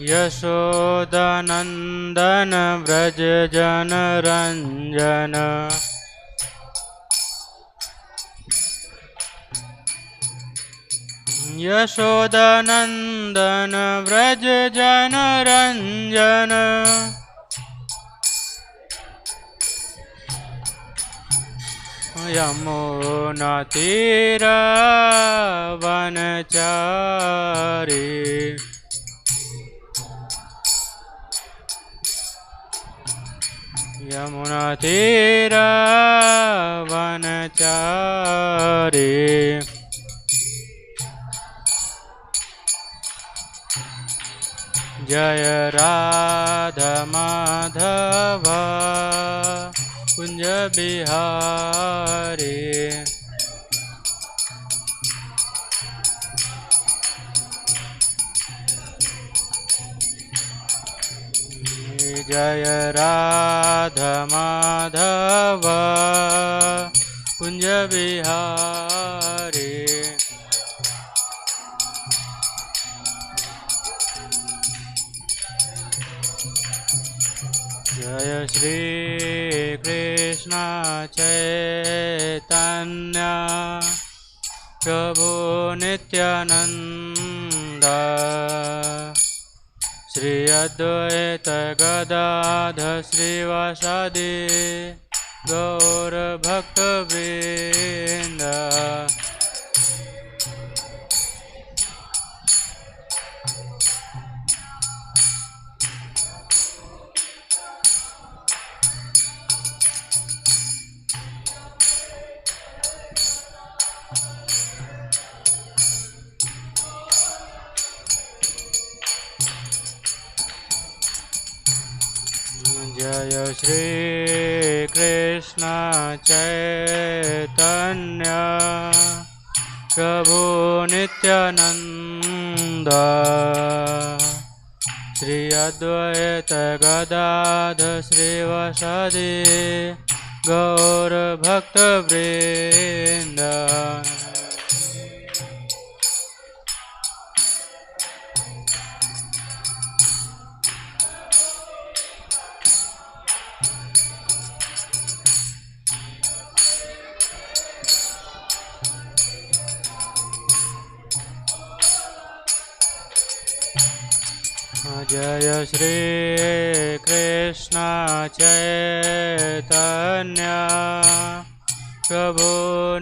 यशोदानंदन व्रज जन रंजन यशोदानंदन व्रज जन रंजन यमुना तीर वनचारी यमुना तीर वनचारी जय राधा माधव कुंज बिहारी जय राधा माधव कुंज बिहारी जय श्री कृष्ण चैतन्य प्रभु नित्यानंद श्री अद्वैत गदाधर श्रीवासादि गौर भक्तवृंद जय श्री कृष्ण चैतन्य प्रभु नित्यानंद श्री अद्वैत गदाधर श्रीवासादि गौर भक्तवृंद जय श्री कृष्ण चैतन्य प्रभु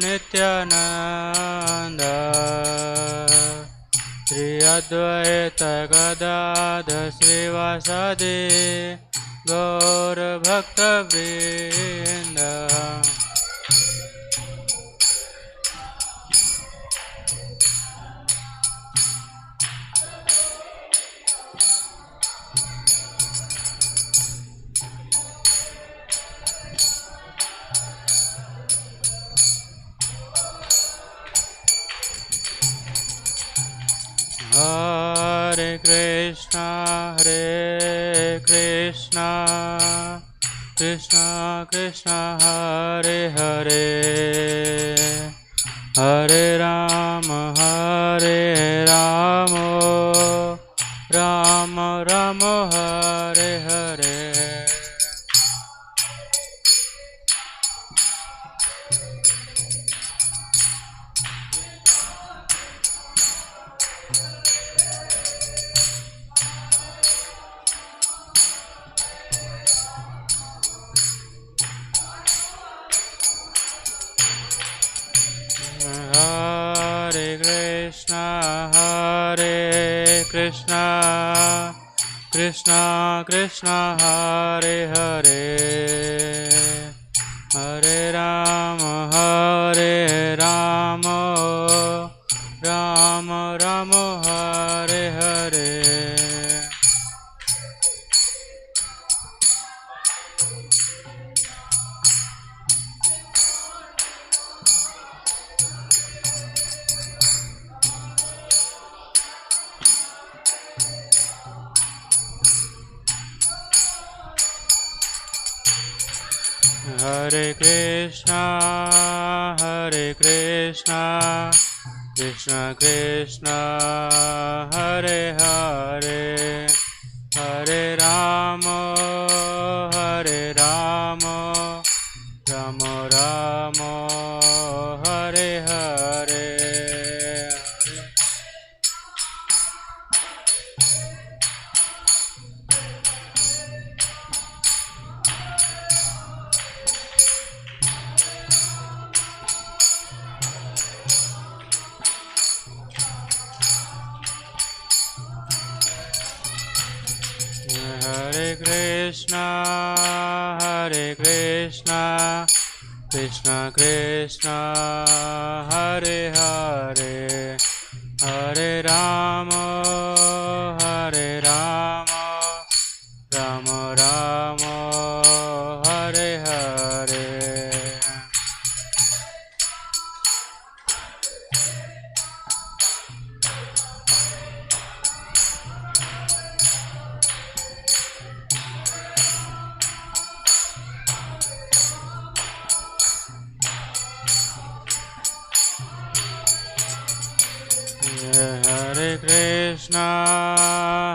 नित्यानंद श्री अद्वैत गदाधर श्रीवासादि गौर भक्तवृंद Hare Krishna Krishna Krishna Hare Hare Hare Rama Rama Rama Hare Hare Krishna Krishna Krishna Hare Hare Hare Rama Rama Rama Hare Hare Hare Krishna Krishna Krishna Hare Hare Hare Rama Rama Rama Hare Hare Hare Krishna Krishna Krishna Hare Hare Hare Rama Rama Rama Hare Hare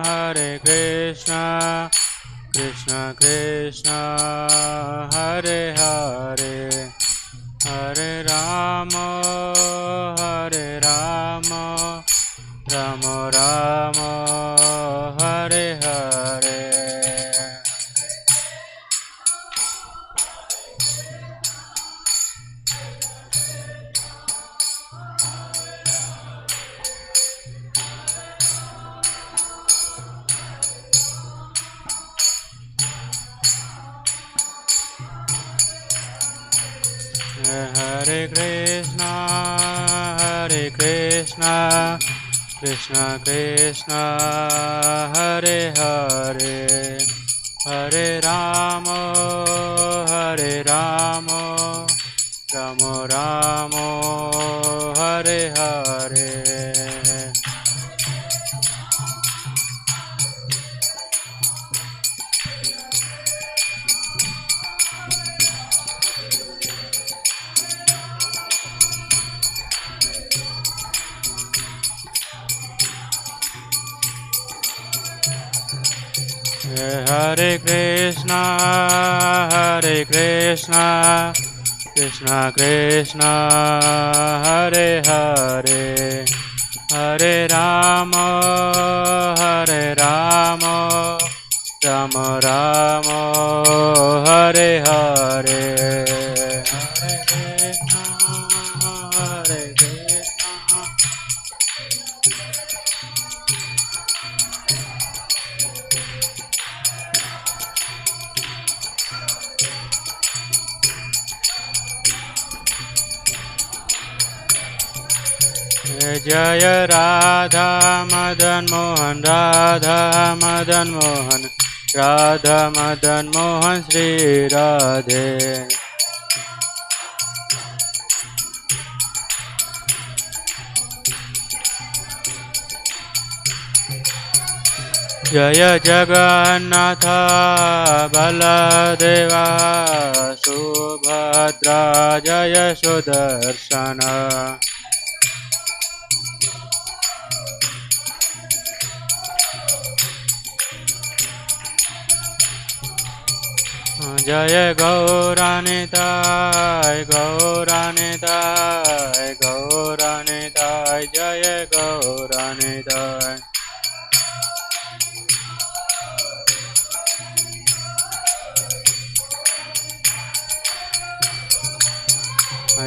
Hare Krishna Krishna Krishna Hare Hare Hare Rama Rama Rama Hare Hare Hare Krishna Krishna Krishna Hare Hare Hare Rama Rama Rama Hare Hare Hare Krishna Krishna Krishna Hare Hare Hare Rama Rama Rama Hare Hare Hare Krishna Jaya Radha Madan Mohan Radha Madan Mohan Sri Radhe Jaya Jagannatha Baladeva Subhadra Jaya Sudarshana Jaya Gauranitai Jaya Gauranitai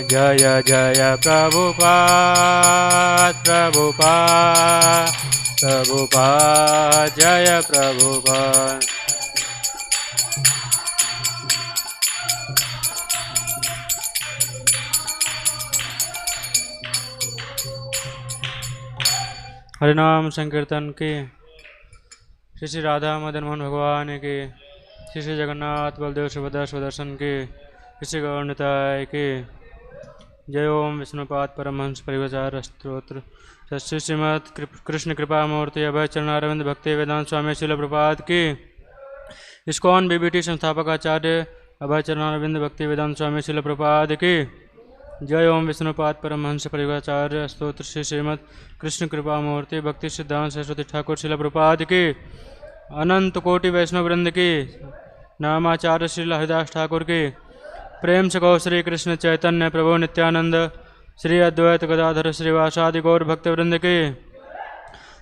Jaya Jaya Prabhupada Jaya Prabhupada हरिनाम संकीर्तन की श्री श्री राधा मदन मोहन भगवान की श्री श्री जगन्नाथ बलदेव सुभद्रा सुदर्शन की श्री श्री गौरनिताय की जय ओम विष्णुपाद परमहंस परिवार स्तोत्र श्री श्रीमद कृष्ण कृपा मूर्ति अभय चरणारविंद भक्ति वेदांत स्वामी शिल प्रपाद की इस्कॉन बीबीटी संस्थापक आचार्य अभय चरणारविंद भक्ति वेदांत स्वामी शिल प्रपाद की जय ओम विष्णुपाद परमहंस परिवाचार्य स्तोत्र श्री श्रीमद कृष्ण कृपा मूर्ति भक्ति सिद्धांत सरस्वती ठाकुर शिला प्रपाद की अनंत कोटि वैष्णव वृंद की नामाचार्य श्री हरिदास ठाकुर की प्रेम से गौ श्री कृष्ण चैतन्य प्रभु नित्यानंद श्री अद्वैत गदाधर श्रीवासादि गौर भक्त वृंद की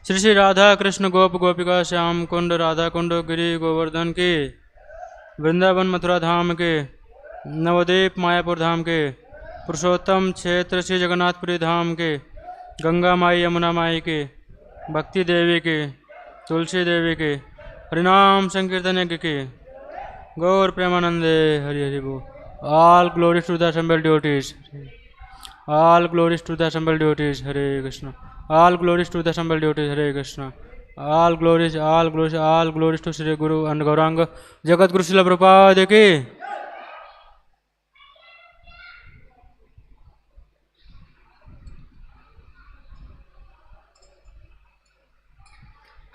श्री श्री राधा कृष्ण गोप गोपिका श्याम कुंड राधा कुंड गिरी गोवर्धन की वृंदावन मथुरा धाम के नवद्वीप मायापुर धाम के पुरुषोत्तम क्षेत्र श्री जगन्नाथपुरी धाम के गंगा माई यमुना माई के भक्ति देवी के तुलसी देवी के हरिनाम संकीर्तन यज्ञ के गौर प्रेमानंदे हरि हरि बोल। All glories to the assembled devotees, all glories to the assembled devotees, Hare Krishna. All glories to the assembled devotees, Hare Krishna. All glories, all glories, all glories to Shri Guru and Gaurang Jagat Guru शिला प्रभुपाद की।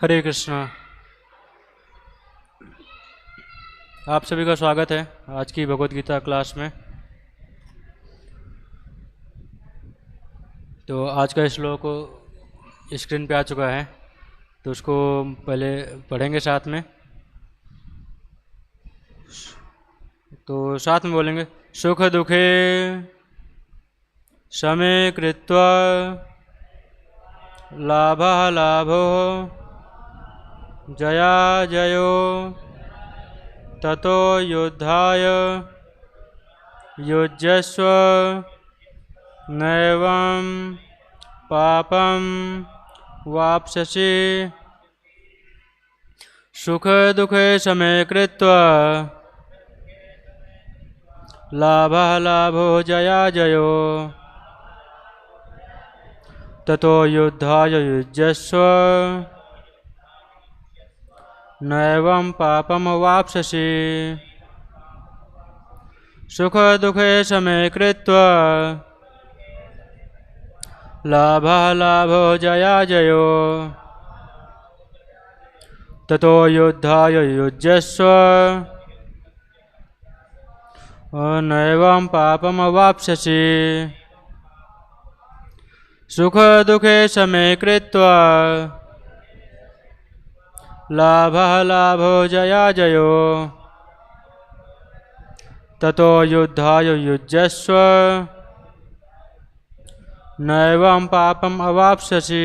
हरे कृष्णा। आप सभी का स्वागत है आज की भगवद गीता क्लास में। तो आज का श्लोक स्क्रीन पे आ चुका है, तो उसको पहले पढ़ेंगे साथ में। तो साथ में बोलेंगे, सुख दुखे समे कृत्वा लाभः लाभो जया जयो ततो युद्धाय युज्यस्व नैवं पापं वाप्स्यसि। सुख दुखे समे कृत्वा लाभः लाभो जया जयो ततो युद्धाय युज्यस्व नैवं पापं वाप्स्यसि। सुख दुखे समे कृत्वा लाभः लाभो जया जयो ततो युद्धाय युज्यस्व नैवं पापं वाप्स्यसि। सुख दुखे समे कृत्वा लाभः लाभो जया जयो ततो युद्धाय युज्यस्व नैवं पापं अवाप्स्यसि।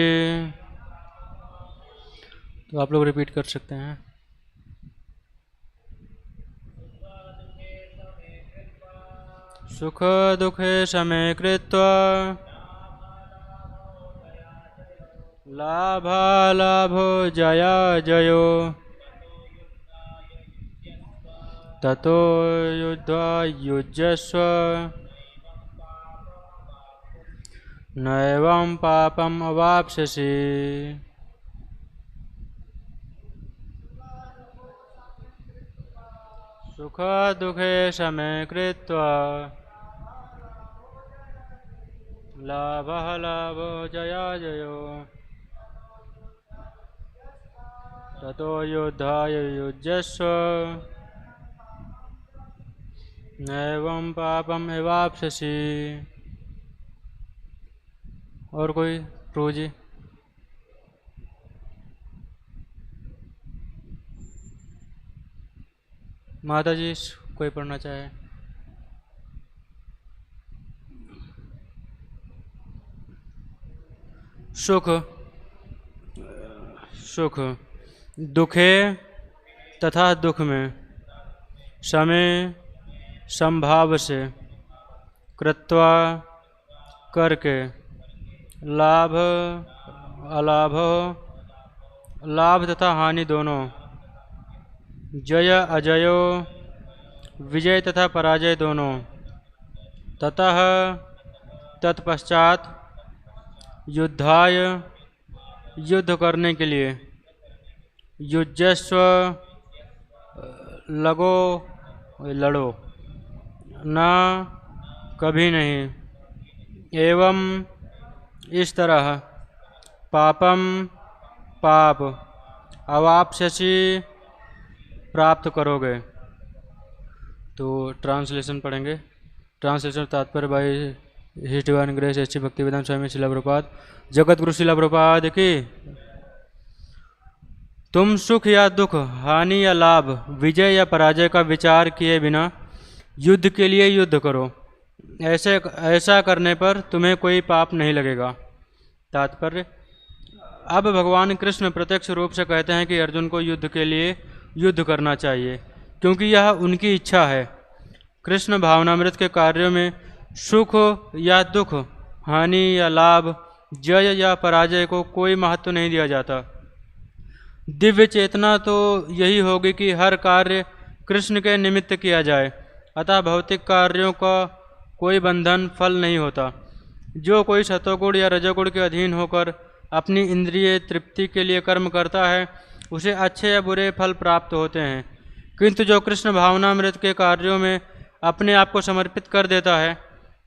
तो आप लोग रिपीट कर सकते हैं। सुख दुखे समे कृत्वा लाभः लाभो जया जयो ततो युद्धाय युज्यस्व नैवं पापं अवाप्स्यसि। सुख दुखे समे कृत्वा लाभः लाभो जया जयो ततो युद्धाय युज्यस्व नैवं पापं अवाप्स्यसि। और कोई प्रभु जी? माता जी कोई पढ़ना चाहे? सुख सुख दुखे तथा दुख में समय संभाव से कृत्वा करके लाभ अलाभ लाभ तथा हानि दोनों जय अजयो विजय तथा पराजय दोनों ततः तत्पश्चात युद्धाय युद्ध करने के लिए युज्यस्व लगो लड़ो न कभी नहीं। एवं इस तरह पापम पाप अवाप्स्यसि प्राप्त करोगे। तो ट्रांसलेशन पढ़ेंगे। ट्रांसलेशन तात्पर्य भाई इसी डिवाइन ग्रेस अच्छी भक्ति वेदांत स्वामी शिला प्रपात जगत गुरु शिला प्रपात की। तुम सुख या दुख, हानि या लाभ, विजय या पराजय का विचार किए बिना युद्ध के लिए युद्ध करो। ऐसा करने पर तुम्हें कोई पाप नहीं लगेगा। तात्पर्य, अब भगवान कृष्ण प्रत्यक्ष रूप से कहते हैं कि अर्जुन को युद्ध के लिए युद्ध करना चाहिए, क्योंकि यह उनकी इच्छा है। कृष्ण भावनामृत के कार्यों में सुख या दुख, हानि या लाभ, जय या पराजय को कोई महत्व नहीं दिया जाता। दिव्य चेतना तो यही होगी कि हर कार्य कृष्ण के निमित्त किया जाए, अतः भौतिक कार्यों का कोई बंधन फल नहीं होता। जो कोई सतोगुण या रजोगुण के अधीन होकर अपनी इंद्रिय तृप्ति के लिए कर्म करता है, उसे अच्छे या बुरे फल प्राप्त होते हैं। किंतु जो कृष्ण भावनामृत के कार्यों में अपने आप को समर्पित कर देता है,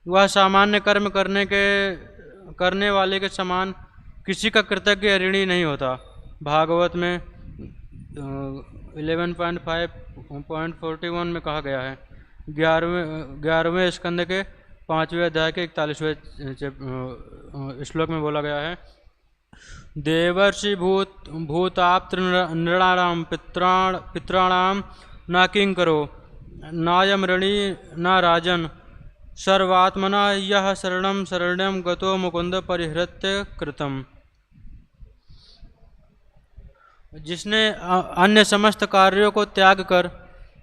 वह सामान्य कर्म करने वाले के समान किसी का कृतज्ञ ऋणी नहीं होता। भागवत में 11.5.41 में कहा गया है। 11वें स्कंद के 5वें अध्याय के 41वें श्लोक में बोला गया है, देवर्षि भूताप्त नृणाम पित्राणाम न किंकरो नायम ऋणी न राजन सर्वात्मना यह शरणम गतो मुकुंद परिहृत्य कृतम। जिसने अन्य समस्त कार्यों को त्याग कर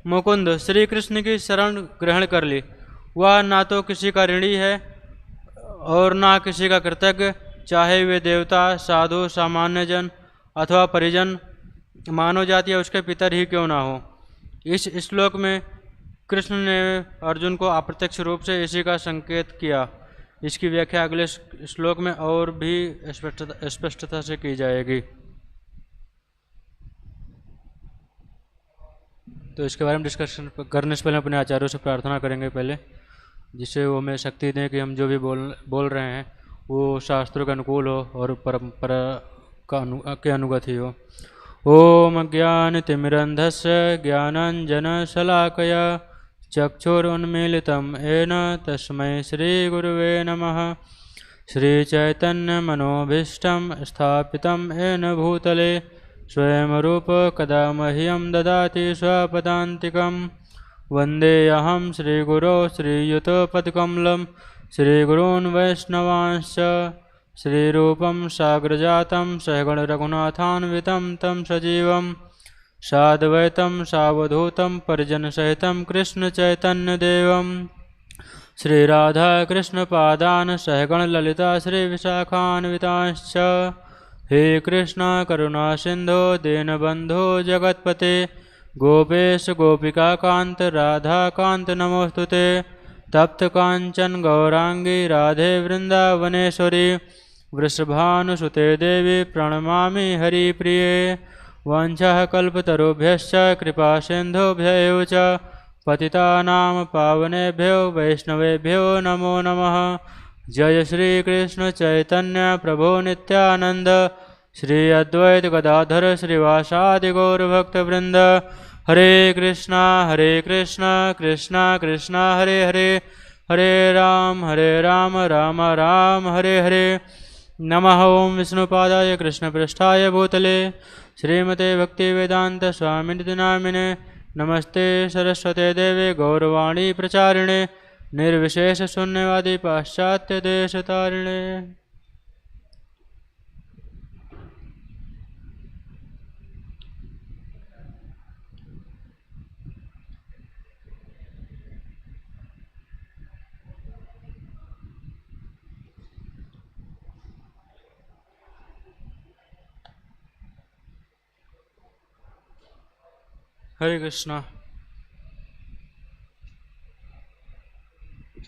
मुकुंद श्री कृष्ण की शरण ग्रहण कर ली, वह ना तो किसी का ऋणी है और ना किसी का कृतज्ञ, चाहे वे देवता, साधु, सामान्य जन अथवा परिजन, मानव जाति या उसके पितर ही क्यों ना हो। इस श्लोक में कृष्ण ने अर्जुन को अप्रत्यक्ष रूप से इसी का संकेत किया। इसकी व्याख्या अगले श्लोक में और भी स्पष्टता से की जाएगी। तो इसके बारे में डिस्कशन करने से पहले अपने आचार्यों से प्रार्थना करेंगे पहले, जिससे वो हमें शक्ति दें कि हम जो भी बोल रहे हैं वो शास्त्रों के अनुकूल हो और परंपरा के अनुगत ही हो। ओम ज्ञानतिमिरन्धस्य ज्ञानाञ्जनशलाकया चक्षुरुन्मीलितं येन तस्मै श्रीगुरुवे नमः। श्रीचैतन्यमनोभीष्टं स्थापितं येन भूतले स्वयं रूप कदा मह्यं ददाति स्वपदान्तिकं। वन्देऽहं श्रीगुरो श्रीयुतपदकमलं श्रीगुरून् वैष्णवांश्च श्रीरूपं साग्रजातं सहगण रघुनाथान्वितं तं सजीवं साद्वैतं सावधूतं परिजनसहितं कृष्णचैतन्यदेवं श्रीराधाकृष्णपादान् सहगण ललिता श्रीविशाखान्वितांश्च। हे कृष्ण करुणा सिंधो दीनबंधो जगतपते गोपेश गोपिकाकांत राधाकांत नमोस्तुते। तप्त कांचन गौरांगी राधे वृंदावनेश्वरी वृषभानुसुते देवी प्रणमामि हरिप्रिये। वंशः कल्पतरुभ्यश्च कृपा सिन्धुभ्य एव च पतितानां पावनेभ्यो वैष्णवेभ्यो नमो नमः। जय श्री कृष्ण चैतन्य प्रभो नित्यानंद श्री अद्वैत गदाधर श्रीवासादि गौरभक्तवृंद। हरे कृष्णा कृष्णा कृष्णा हरे हरे, हरे राम राम राम हरे हरे। नमः ओं विष्णुपादाय कृष्णपृष्ठाय भूतले श्रीमते भक्तिवेदांत स्वामिनिति नामिने। नमस्ते सरस्वते देवे गौरवाणी प्रचारिणे निर्विशेष शून्यवादी पाश्चात्य देश तारिणे। हरे कृष्णा।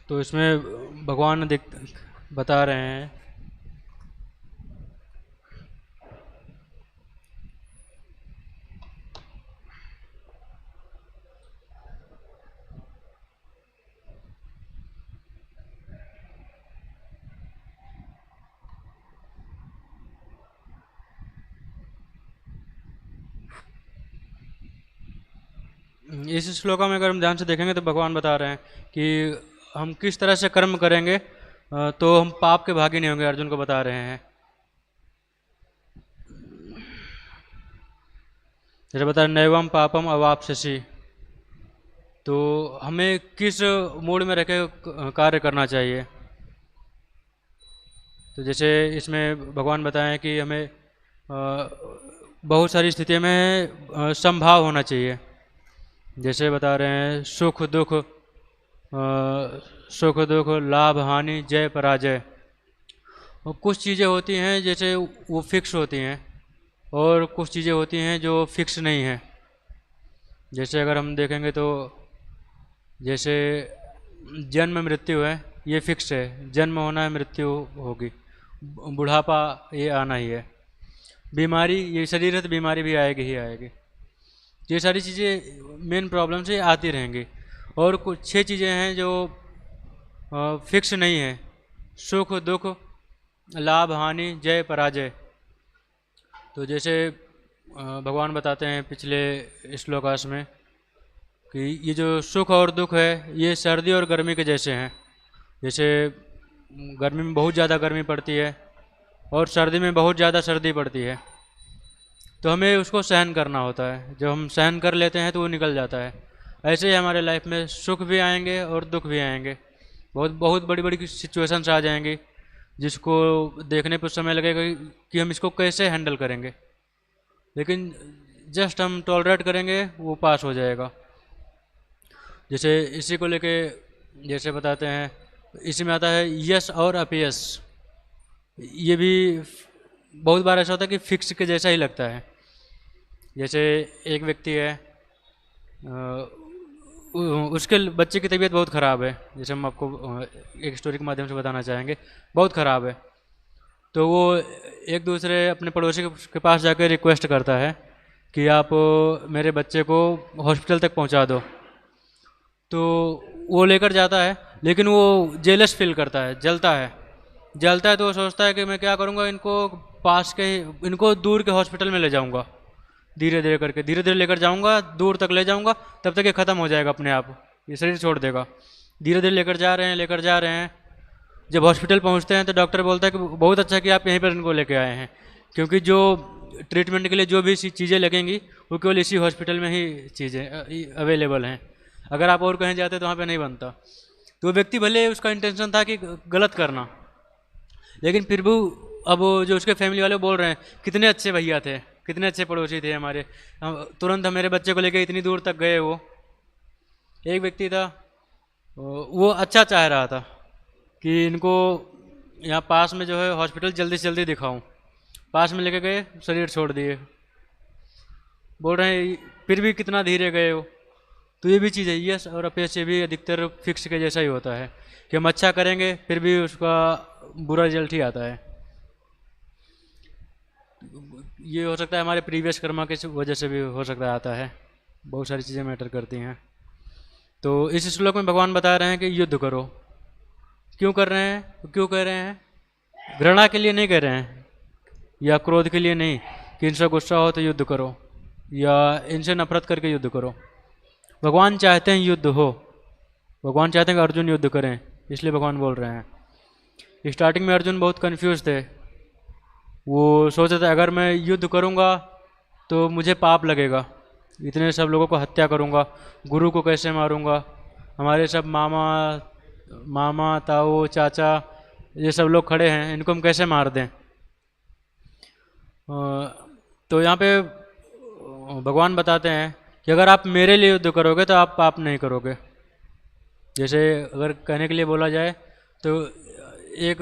तो इसमें भगवान बता रहे हैं इस श्लोक में अगर हम ध्यान से देखेंगे तो भगवान बता रहे हैं कि हम किस तरह से कर्म करेंगे तो हम पाप के भागी नहीं होंगे, अर्जुन को बता रहे हैं। जैसे बता रहे नैवम पापम अवाप्स्यसि, तो हमें किस मूड में रह के कार्य करना चाहिए। तो जैसे इसमें भगवान बताएं कि हमें बहुत सारी स्थितियों में समभाव होना चाहिए। जैसे बता रहे हैं सुख दुख लाभ हानि जय पराजय। और कुछ चीज़ें होती हैं जैसे वो फिक्स होती हैं, और कुछ चीज़ें होती हैं जो फिक्स नहीं हैं। जैसे अगर हम देखेंगे तो जैसे जन्म मृत्यु है, ये फिक्स है, जन्म होना है मृत्यु होगी, बुढ़ापा ये आना ही है, बीमारी ये शरीर है तो बीमारी भी आएगी ही आएगी। ये सारी चीज़ें मेन प्रॉब्लम से आती रहेंगी। और कुछ 6 चीज़ें हैं जो फिक्स नहीं है, सुख दुख लाभ हानि जय पराजय। तो जैसे भगवान बताते हैं पिछले श्लोकास में कि ये जो सुख और दुख है ये सर्दी और गर्मी के जैसे हैं। जैसे गर्मी में बहुत ज़्यादा गर्मी पड़ती है और सर्दी में बहुत ज़्यादा सर्दी पड़ती है, तो हमें उसको सहन करना होता है। जब हम सहन कर लेते हैं तो वो निकल जाता है। ऐसे ही हमारे लाइफ में सुख भी आएंगे और दुख भी आएंगे, बहुत बहुत बड़ी बड़ी सिचुएशंस आ जाएंगी जिसको देखने पर समय लगेगा कि हम इसको कैसे हैंडल करेंगे, लेकिन जस्ट हम टॉलरेट करेंगे वो पास हो जाएगा। जैसे इसी को लेके जैसे बताते हैं, इसी में आता है यश और अपयश। ये भी बहुत बार ऐसा होता है कि फिक्स के जैसा ही लगता है। जैसे एक व्यक्ति है, उसके बच्चे की तबीयत बहुत ख़राब है, जैसे हम आपको एक स्टोरी के माध्यम से बताना चाहेंगे, बहुत ख़राब है। तो वो एक दूसरे अपने पड़ोसी के पास जाकर रिक्वेस्ट करता है कि आप मेरे बच्चे को हॉस्पिटल तक पहुंचा दो। तो वो लेकर जाता है, लेकिन वो जेलस फील करता है, जलता है। तो वो सोचता है कि मैं क्या करूँगा, इनको दूर के हॉस्पिटल में ले जाऊँगा, धीरे धीरे लेकर जाऊँगा, दूर तक ले जाऊँगा, तब तक ये ख़त्म हो जाएगा अपने आप, ये शरीर छोड़ देगा। धीरे धीरे लेकर जा रहे हैं। जब हॉस्पिटल पहुँचते हैं तो डॉक्टर बोलता है कि बहुत अच्छा कि आप यहीं पर इनको लेके आए हैं, क्योंकि जो ट्रीटमेंट के लिए जो भी चीज़ें लगेंगी वो केवल इसी हॉस्पिटल में ही चीज़ें अवेलेबल हैं। अगर आप और कहीं जाते तो वहाँ पे नहीं बनता। तो वो व्यक्ति भले उसका इंटेंशन था कि गलत करना, लेकिन फिर भी अब जो उसके फैमिली वाले बोल रहे हैं कितने अच्छे भैया थे, कितने अच्छे पड़ोसी थे हमारे, तुरंत हम मेरे बच्चे को लेके इतनी दूर तक गए। वो एक व्यक्ति था, वो अच्छा चाह रहा था कि इनको यहाँ पास में जो है हॉस्पिटल जल्दी से जल्दी दिखाऊं। पास में लेके गए, शरीर छोड़ दिए। बोल रहे हैं फिर भी कितना धीरे गए हो। तो ये भी चीज़ है, यस और अपयश, ये भी अधिकतर फिक्स के जैसा ही होता है कि हम अच्छा करेंगे फिर भी उसका बुरा रिजल्ट ही आता है। ये हो सकता है हमारे प्रीवियस कर्मा की वजह से भी हो सकता है आता है, बहुत सारी चीज़ें मैटर करती हैं। तो इस श्लोक में भगवान बता रहे हैं कि युद्ध करो। क्यों कर रहे हैं, क्यों कह रहे हैं? घृणा के लिए नहीं कह रहे हैं, या क्रोध के लिए नहीं कि इनसे गुस्सा हो तो युद्ध करो, या इनसे नफरत करके युद्ध करो। भगवान चाहते हैं युद्ध हो, भगवान चाहते हैं कि अर्जुन युद्ध करें, इसलिए भगवान बोल रहे हैं। स्टार्टिंग में अर्जुन बहुत कंफ्यूज थे, वो सोच रहे थे अगर मैं युद्ध करूंगा तो मुझे पाप लगेगा, इतने सब लोगों को हत्या करूंगा, गुरु को कैसे मारूंगा, हमारे सब मामा ताऊ चाचा ये सब लोग खड़े हैं, इनको हम कैसे मार दें। तो यहाँ पे भगवान बताते हैं कि अगर आप मेरे लिए युद्ध करोगे तो आप पाप नहीं करोगे। जैसे अगर कहने के लिए बोला जाए तो एक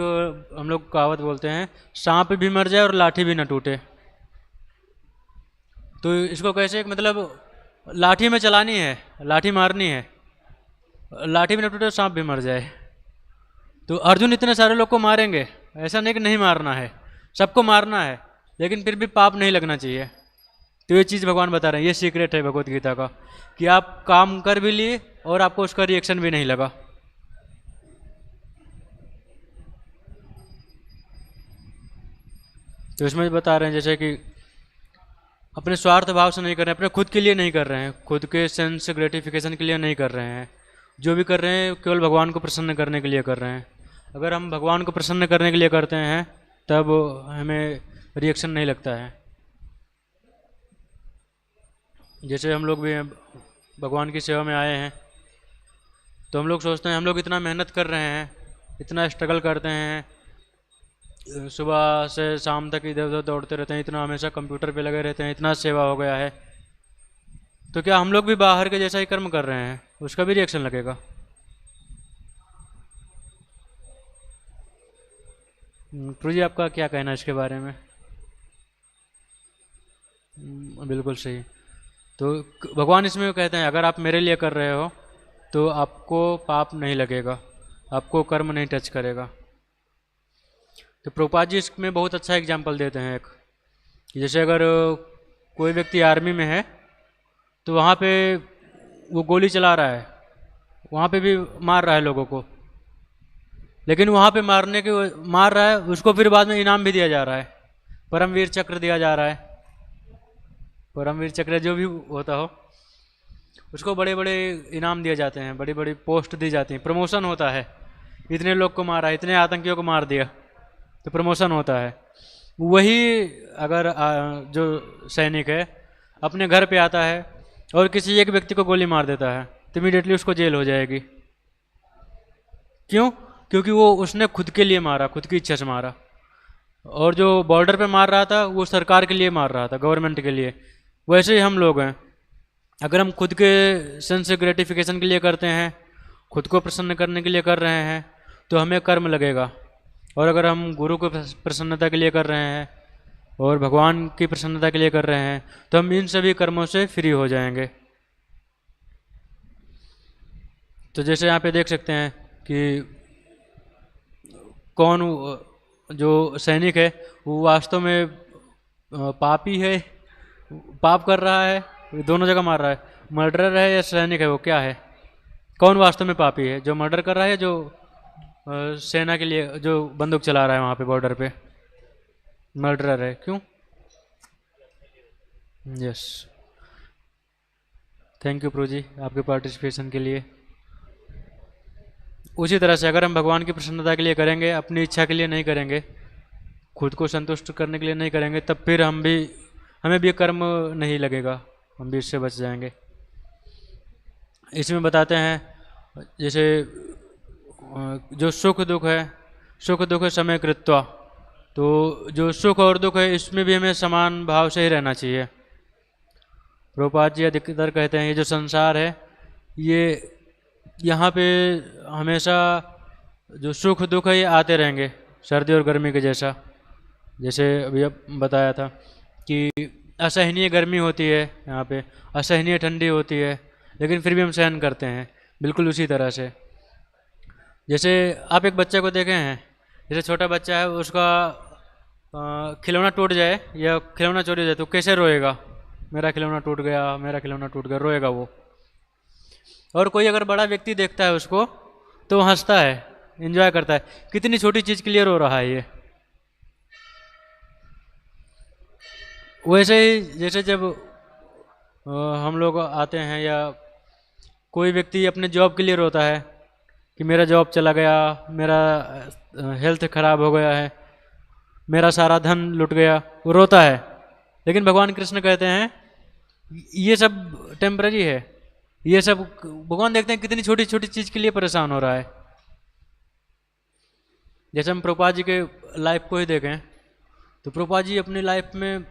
हम लोग कहावत बोलते हैं, सांप भी मर जाए और लाठी भी न टूटे। तो इसको कैसे, मतलब लाठी में चलानी है, लाठी मारनी है, लाठी भी न टूटे सांप भी मर जाए। तो अर्जुन इतने सारे लोग को मारेंगे, ऐसा नहीं कि नहीं मारना है, सबको मारना है, लेकिन फिर भी पाप नहीं लगना चाहिए। तो ये चीज़ भगवान बता रहे हैं, ये सीक्रेट है भगवत गीता का, कि आप काम कर भी लिए और आपको उसका रिएक्शन भी नहीं लगा। तो इसमें बता रहे हैं जैसे कि अपने स्वार्थ भाव से नहीं कर रहे हैं, अपने खुद के लिए नहीं कर रहे हैं, खुद के सेंस ग्रेटिफिकेशन के लिए नहीं कर रहे हैं, जो भी कर रहे हैं केवल भगवान को प्रसन्न करने के लिए कर रहे हैं। अगर हम भगवान को प्रसन्न करने के लिए करते हैं तब हमें रिएक्शन नहीं लगता है। जैसे हम लोग भी भगवान की सेवा में आए हैं तो हम लोग सोचते हैं हम लोग इतना मेहनत कर रहे हैं, इतना स्ट्रगल करते हैं, सुबह से शाम तक इधर उधर दौड़ते रहते हैं, इतना हमेशा कंप्यूटर पे लगे रहते हैं, इतना सेवा हो गया है, तो क्या हम लोग भी बाहर के जैसा ही कर्म कर रहे हैं, उसका भी रिएक्शन लगेगा? प्रभु जी आपका क्या कहना है इसके बारे में? बिल्कुल सही। तो भगवान इसमें कहते हैं अगर आप मेरे लिए कर रहे हो तो आपको पाप नहीं लगेगा, आपको कर्म नहीं टच करेगा। तो प्रभुपाद जी इसमें बहुत अच्छा एग्जाम्पल देते हैं एक, कि जैसे अगर कोई व्यक्ति आर्मी में है तो वहाँ पे वो गोली चला रहा है, वहाँ पे भी मार रहा है लोगों को, लेकिन वहाँ पे मार रहा है, उसको फिर बाद में इनाम भी दिया जा रहा है, परमवीर चक्र दिया जा रहा है, परमवीर चक्र जो भी होता हो उसको बड़े बड़े इनाम दिए जाते हैं, बड़ी बड़ी पोस्ट दी जाती हैं, प्रमोशन होता है, इतने लोग को मारा, इतने आतंकियों को मार दिया, तो प्रमोशन होता है। वही अगर जो सैनिक है अपने घर पे आता है और किसी एक व्यक्ति को गोली मार देता है तो इमीडिएटली उसको जेल हो जाएगी। क्यों? क्योंकि वो उसने खुद के लिए मारा, खुद की इच्छा से मारा, और जो बॉर्डर पे मार रहा था वो सरकार के लिए मार रहा था, गवर्नमेंट के लिए। वैसे ही हम लोग हैं, अगर हम खुद के सेंस ग्रेटिफिकेशन के लिए करते हैं, खुद को प्रसन्न करने के लिए कर रहे हैं तो हमें कर्म लगेगा, और अगर हम गुरु को प्रसन्नता के लिए कर रहे हैं और भगवान की प्रसन्नता के लिए कर रहे हैं तो हम इन सभी कर्मों से फ्री हो जाएंगे। तो जैसे यहाँ पे देख सकते हैं कि कौन जो सैनिक है वो वास्तव में पापी है, पाप कर रहा है, दोनों जगह मार रहा है, मर्डरर है या सैनिक है, वो क्या है, कौन वास्तव में पापी है, जो मर्डर कर रहा है, जो सेना के लिए जो बंदूक चला रहा है वहाँ पे बॉर्डर पे, मर्डरर है। क्यों? यस, थैंक यू प्रभु जी आपके पार्टिसिपेशन के लिए। उसी तरह से अगर हम भगवान की प्रसन्नता के लिए करेंगे, अपनी इच्छा के लिए नहीं करेंगे, खुद को संतुष्ट करने के लिए नहीं करेंगे, तब फिर हमें भी कर्म नहीं लगेगा, हम भी इससे बच जाएंगे। इसमें बताते हैं जैसे जो सुख दुख है, सुख दुख समय कृत्वा, तो जो सुख और दुख है इसमें भी हमें समान भाव से ही रहना चाहिए। प्रभुपाद जी अधिकतर कहते हैं ये जो संसार है ये यहाँ पे हमेशा जो सुख दुख है ये आते रहेंगे, सर्दी और गर्मी के जैसा। जैसे अभी अब बताया था कि असहनीय गर्मी होती है यहाँ पे, असहनीय ठंडी होती है, लेकिन फिर भी हम सहन करते हैं, बिल्कुल उसी तरह से। जैसे आप एक बच्चे को देखे हैं, जैसे छोटा बच्चा है उसका खिलौना टूट जाए या खिलौना चोरी हो जाए तो कैसे रोएगा, मेरा खिलौना टूट गया, मेरा खिलौना टूट गया, रोएगा वो। और कोई अगर बड़ा व्यक्ति देखता है उसको तो हंसता है, एंजॉय करता है, कितनी छोटी चीज़ के लिए रो रहा है ये। वैसे ही जैसे जब हम लोग आते हैं या कोई व्यक्ति अपने जॉब के लिए रोता है कि मेरा जॉब चला गया, मेरा हेल्थ खराब हो गया है, मेरा सारा धन लुट गया, वो रोता है। लेकिन भगवान कृष्ण कहते हैं ये सब टेम्पररी है, ये सब भगवान देखते हैं कितनी छोटी छोटी चीज़ के लिए परेशान हो रहा है। जैसे हम प्रभुपाद जी के लाइफ को ही देखें तो प्रभुपाद जी अपनी लाइफ में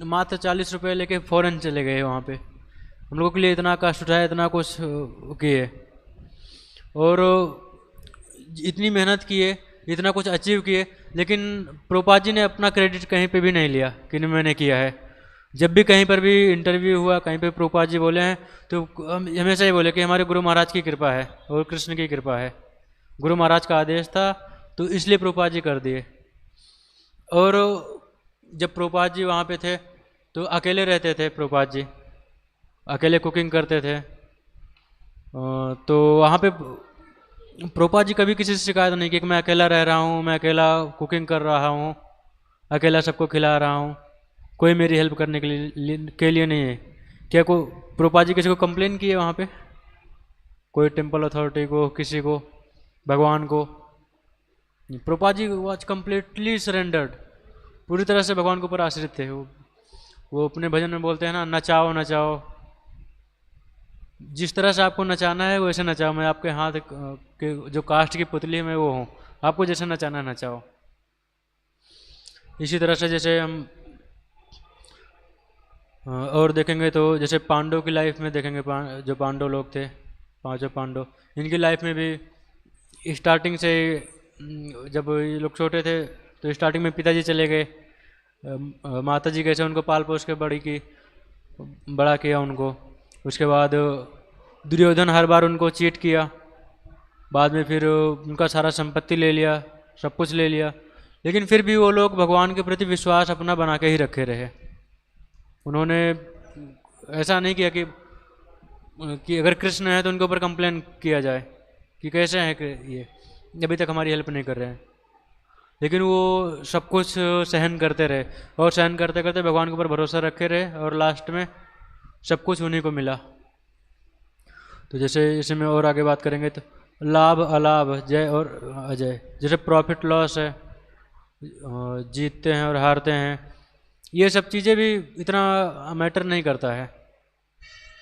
मात्र 40 रुपये लेके फॉरेन चले गए, वहाँ पे हम लोगों के लिए इतना कष्ट उठाया, इतना कुछ किए और इतनी मेहनत किए, इतना कुछ अचीव किए, लेकिन प्रभुपाद जी ने अपना क्रेडिट कहीं पे भी नहीं लिया कि मैंने किया है। जब भी कहीं पर भी इंटरव्यू हुआ, कहीं पे प्रभुपाद जी बोले हैं तो हम हमेशा ही बोले कि हमारे गुरु महाराज की कृपा है और कृष्ण की कृपा है, गुरु महाराज का आदेश था तो इसलिए प्रभुपाद जी कर दिए। और जब प्रभुपाद जी वहाँ पे थे तो अकेले रहते थे, प्रभुपाद जी अकेले कुकिंग करते थे, तो वहाँ पे प्रभुपाद जी कभी किसी से शिकायत नहीं की कि मैं अकेला रह रहा हूँ, मैं अकेला कुकिंग कर रहा हूँ, अकेला सबको खिला रहा हूँ, कोई मेरी हेल्प करने के लिए नहीं है। क्या को प्रभुपाद जी किसी को कंप्लेन किए वहाँ पे, कोई टेम्पल अथॉरिटी को, किसी को, भगवान को? Prabhupada ji was completely surrendered, पूरी तरह से भगवान के ऊपर आश्रित थे। वो अपने भजन में बोलते हैं ना, नचाओ नचाओ, जिस तरह से आपको नचाना है वैसे नचाओ, मैं आपके हाथ के जो काष्ठ की पुतली है मैं वो हूँ, आपको जैसे नचाना है नचाओ। इसी तरह से जैसे हम और देखेंगे तो जैसे पांडव की लाइफ में देखेंगे, जो पांडव लोग थे, पांचों पांडव, इनकी लाइफ में भी स्टार्टिंग से जब ये लोग छोटे थे तो स्टार्टिंग में पिताजी चले गए, माता जी कैसे उनको पाल पोस के बड़ा किया उनको। उसके बाद दुर्योधन हर बार उनको चीट किया, बाद में फिर उनका सारा संपत्ति ले लिया, सब कुछ ले लिया, लेकिन फिर भी वो लोग भगवान के प्रति विश्वास अपना बना के ही रखे रहे। उन्होंने ऐसा नहीं किया कि अगर कृष्ण है तो उनके ऊपर कंप्लेन किया जाए कि कैसे हैं कि ये अभी तक हमारी हेल्प नहीं कर रहे हैं, लेकिन वो सब कुछ सहन करते रहे और सहन करते करते भगवान के ऊपर भरोसा रखे रहे और लास्ट में सब कुछ उन्हीं को मिला। तो जैसे इसमें और आगे बात करेंगे तो लाभ अलाभ, जय और अजय, जैसे प्रॉफिट लॉस है, जीतते हैं और हारते हैं, ये सब चीज़ें भी इतना मैटर नहीं करता है।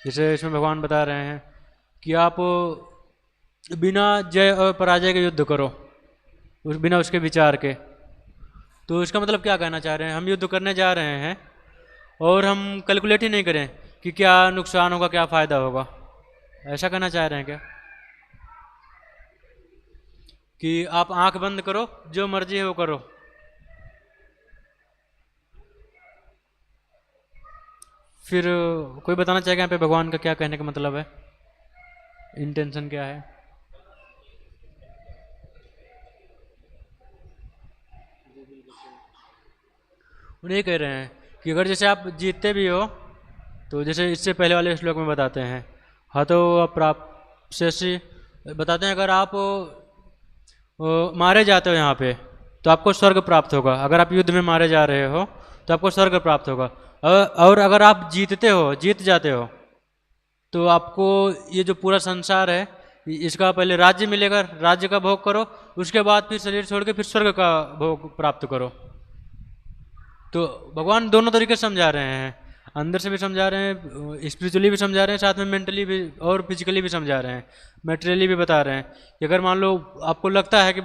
जैसे इसमें भगवान बता रहे हैं कि आप बिना जय और पराजय के युद्ध करो, बिना उसके विचार के। तो इसका मतलब क्या कहना चाह रहे हैं, हम युद्ध करने जा रहे हैं और हम कैलकुलेट ही नहीं करें कि क्या नुकसान होगा क्या फ़ायदा होगा, ऐसा कहना चाह रहे हैं क्या? कि आप आंख बंद करो, जो मर्जी है वो करो। फिर कोई बताना चाहेगा यहाँ पे भगवान का क्या कहने का मतलब है, इंटेंशन क्या है? उन्हें कह रहे हैं कि अगर जैसे आप जीतते भी हो तो जैसे इससे पहले वाले श्लोक में बताते हैं, हाँ तो प्राप्त से बताते हैं, अगर आप मारे जाते हो यहाँ पे तो आपको स्वर्ग प्राप्त होगा, अगर आप युद्ध में मारे जा रहे हो तो आपको स्वर्ग प्राप्त होगा, और अगर आप जीत जाते हो तो आपको ये जो पूरा संसार है इसका पहले राज्य मिलेगा, राज्य का भोग करो, उसके बाद फिर शरीर छोड़ के फिर स्वर्ग का भोग प्राप्त करो। तो भगवान दोनों तरीके से समझा रहे हैं, अंदर से भी समझा रहे हैं, स्पिरिचुअली भी समझा रहे हैं, साथ में मेंटली भी और फिजिकली भी समझा रहे हैं, मेटेरियली भी बता रहे हैं कि अगर मान लो आपको लगता है कि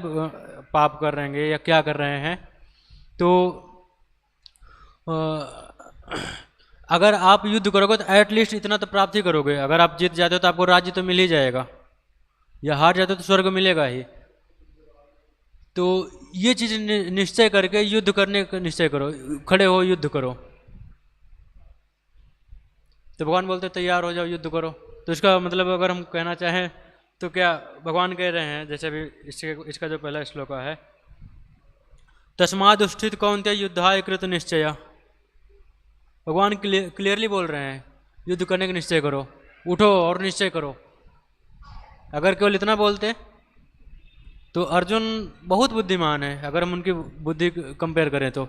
पाप कर रहे हैं या क्या कर रहे हैं, तो अगर आप युद्ध करोगे तो एटलीस्ट इतना तो प्राप्त ही करोगे, अगर आप जीत जाते हो तो आपको राज्य तो मिल ही जाएगा, या हार जाते हो तो स्वर्ग मिलेगा ही। तो ये चीज़ निश्चय करके युद्ध करने का निश्चय करो, खड़े हो युद्ध करो। तो भगवान बोलते तैयार हो जाओ युद्ध करो। तो इसका मतलब अगर हम कहना चाहें तो क्या भगवान कह रहे हैं, जैसे अभी इसका जो पहला श्लोक है, तस्माद स्थित कौन्तेय युद्धाय कृत निश्चय, भगवान क्लियरली बोल रहे हैं युद्ध करने का निश्चय करो, उठो और निश्चय करो। अगर केवल इतना बोलते तो अर्जुन बहुत बुद्धिमान है, अगर हम उनकी बुद्धि कंपेयर करें तो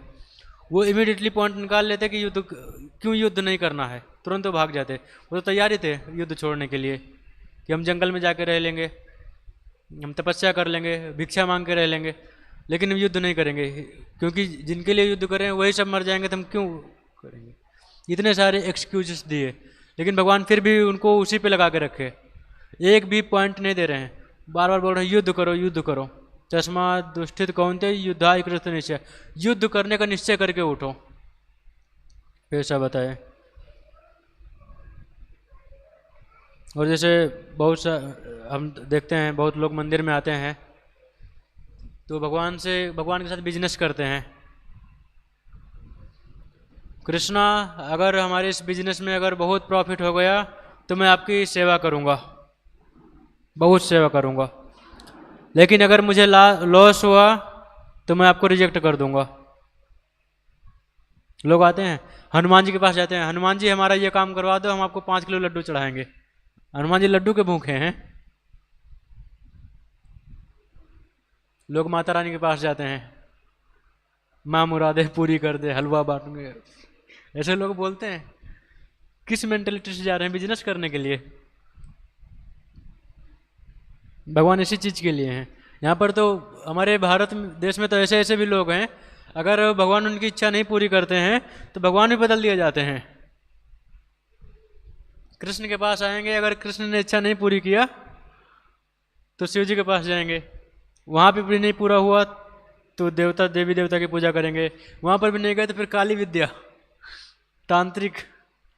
वो इमीडिएटली पॉइंट निकाल लेते कि क्यों युद्ध नहीं करना है, तुरंत तो भाग जाते। वो तो तैयार ही थे युद्ध छोड़ने के लिए कि हम जंगल में जाके रह लेंगे, हम तपस्या कर लेंगे, भिक्षा मांग के रह लेंगे, लेकिन हम युद्ध नहीं करेंगे, क्योंकि जिनके लिए युद्ध करें वही सब मर जाएंगे तो हम क्यों करेंगे। इतने सारे एक्सक्यूजेस दिए, लेकिन भगवान फिर भी उनको उसी पे लगा के रखे, एक भी पॉइंट नहीं दे रहे हैं, बार बार बोल रहे हैं युद्ध करो युद्ध करो। तस्मात् दुष्टित कौन्तेय युद्धाय कृत निश्चय, युद्ध करने का निश्चय करके उठो। ऐसा बताए। और जैसे बहुत सा हम देखते हैं बहुत लोग मंदिर में आते हैं तो भगवान के साथ बिजनेस करते हैं। कृष्णा, अगर हमारे इस बिजनेस में अगर बहुत प्रॉफिट हो गया तो मैं आपकी सेवा करूंगा, बहुत सेवा करूंगा, लेकिन अगर मुझे लॉस हुआ तो मैं आपको रिजेक्ट कर दूंगा। लोग आते हैं हनुमान जी के पास, जाते हैं, हनुमान जी हमारा ये काम करवा दो, हम आपको 5 किलो लड्डू चढ़ाएंगे। हनुमान जी लड्डू के भूखे हैं। लोग माता रानी के पास जाते हैं, माँ मुरादे पूरी कर दे, हलवा बांटूंगे, ऐसे लोग बोलते हैं। किस मेंटेलिटी से जा रहे हैं? बिजनेस करने के लिए। भगवान इसी चीज के लिए हैं, यहाँ पर तो हमारे भारत देश में तो ऐसे ऐसे भी लोग हैं, अगर भगवान उनकी इच्छा नहीं पूरी करते हैं तो भगवान भी बदल दिए जाते हैं। कृष्ण के पास आएंगे, अगर कृष्ण ने इच्छा नहीं पूरी किया तो शिव जी के पास जाएंगे, वहाँ पे भी नहीं पूरा हुआ तो देवता देवी देवता की पूजा करेंगे, वहाँ पर भी नहीं गए तो फिर काली विद्या, तांत्रिक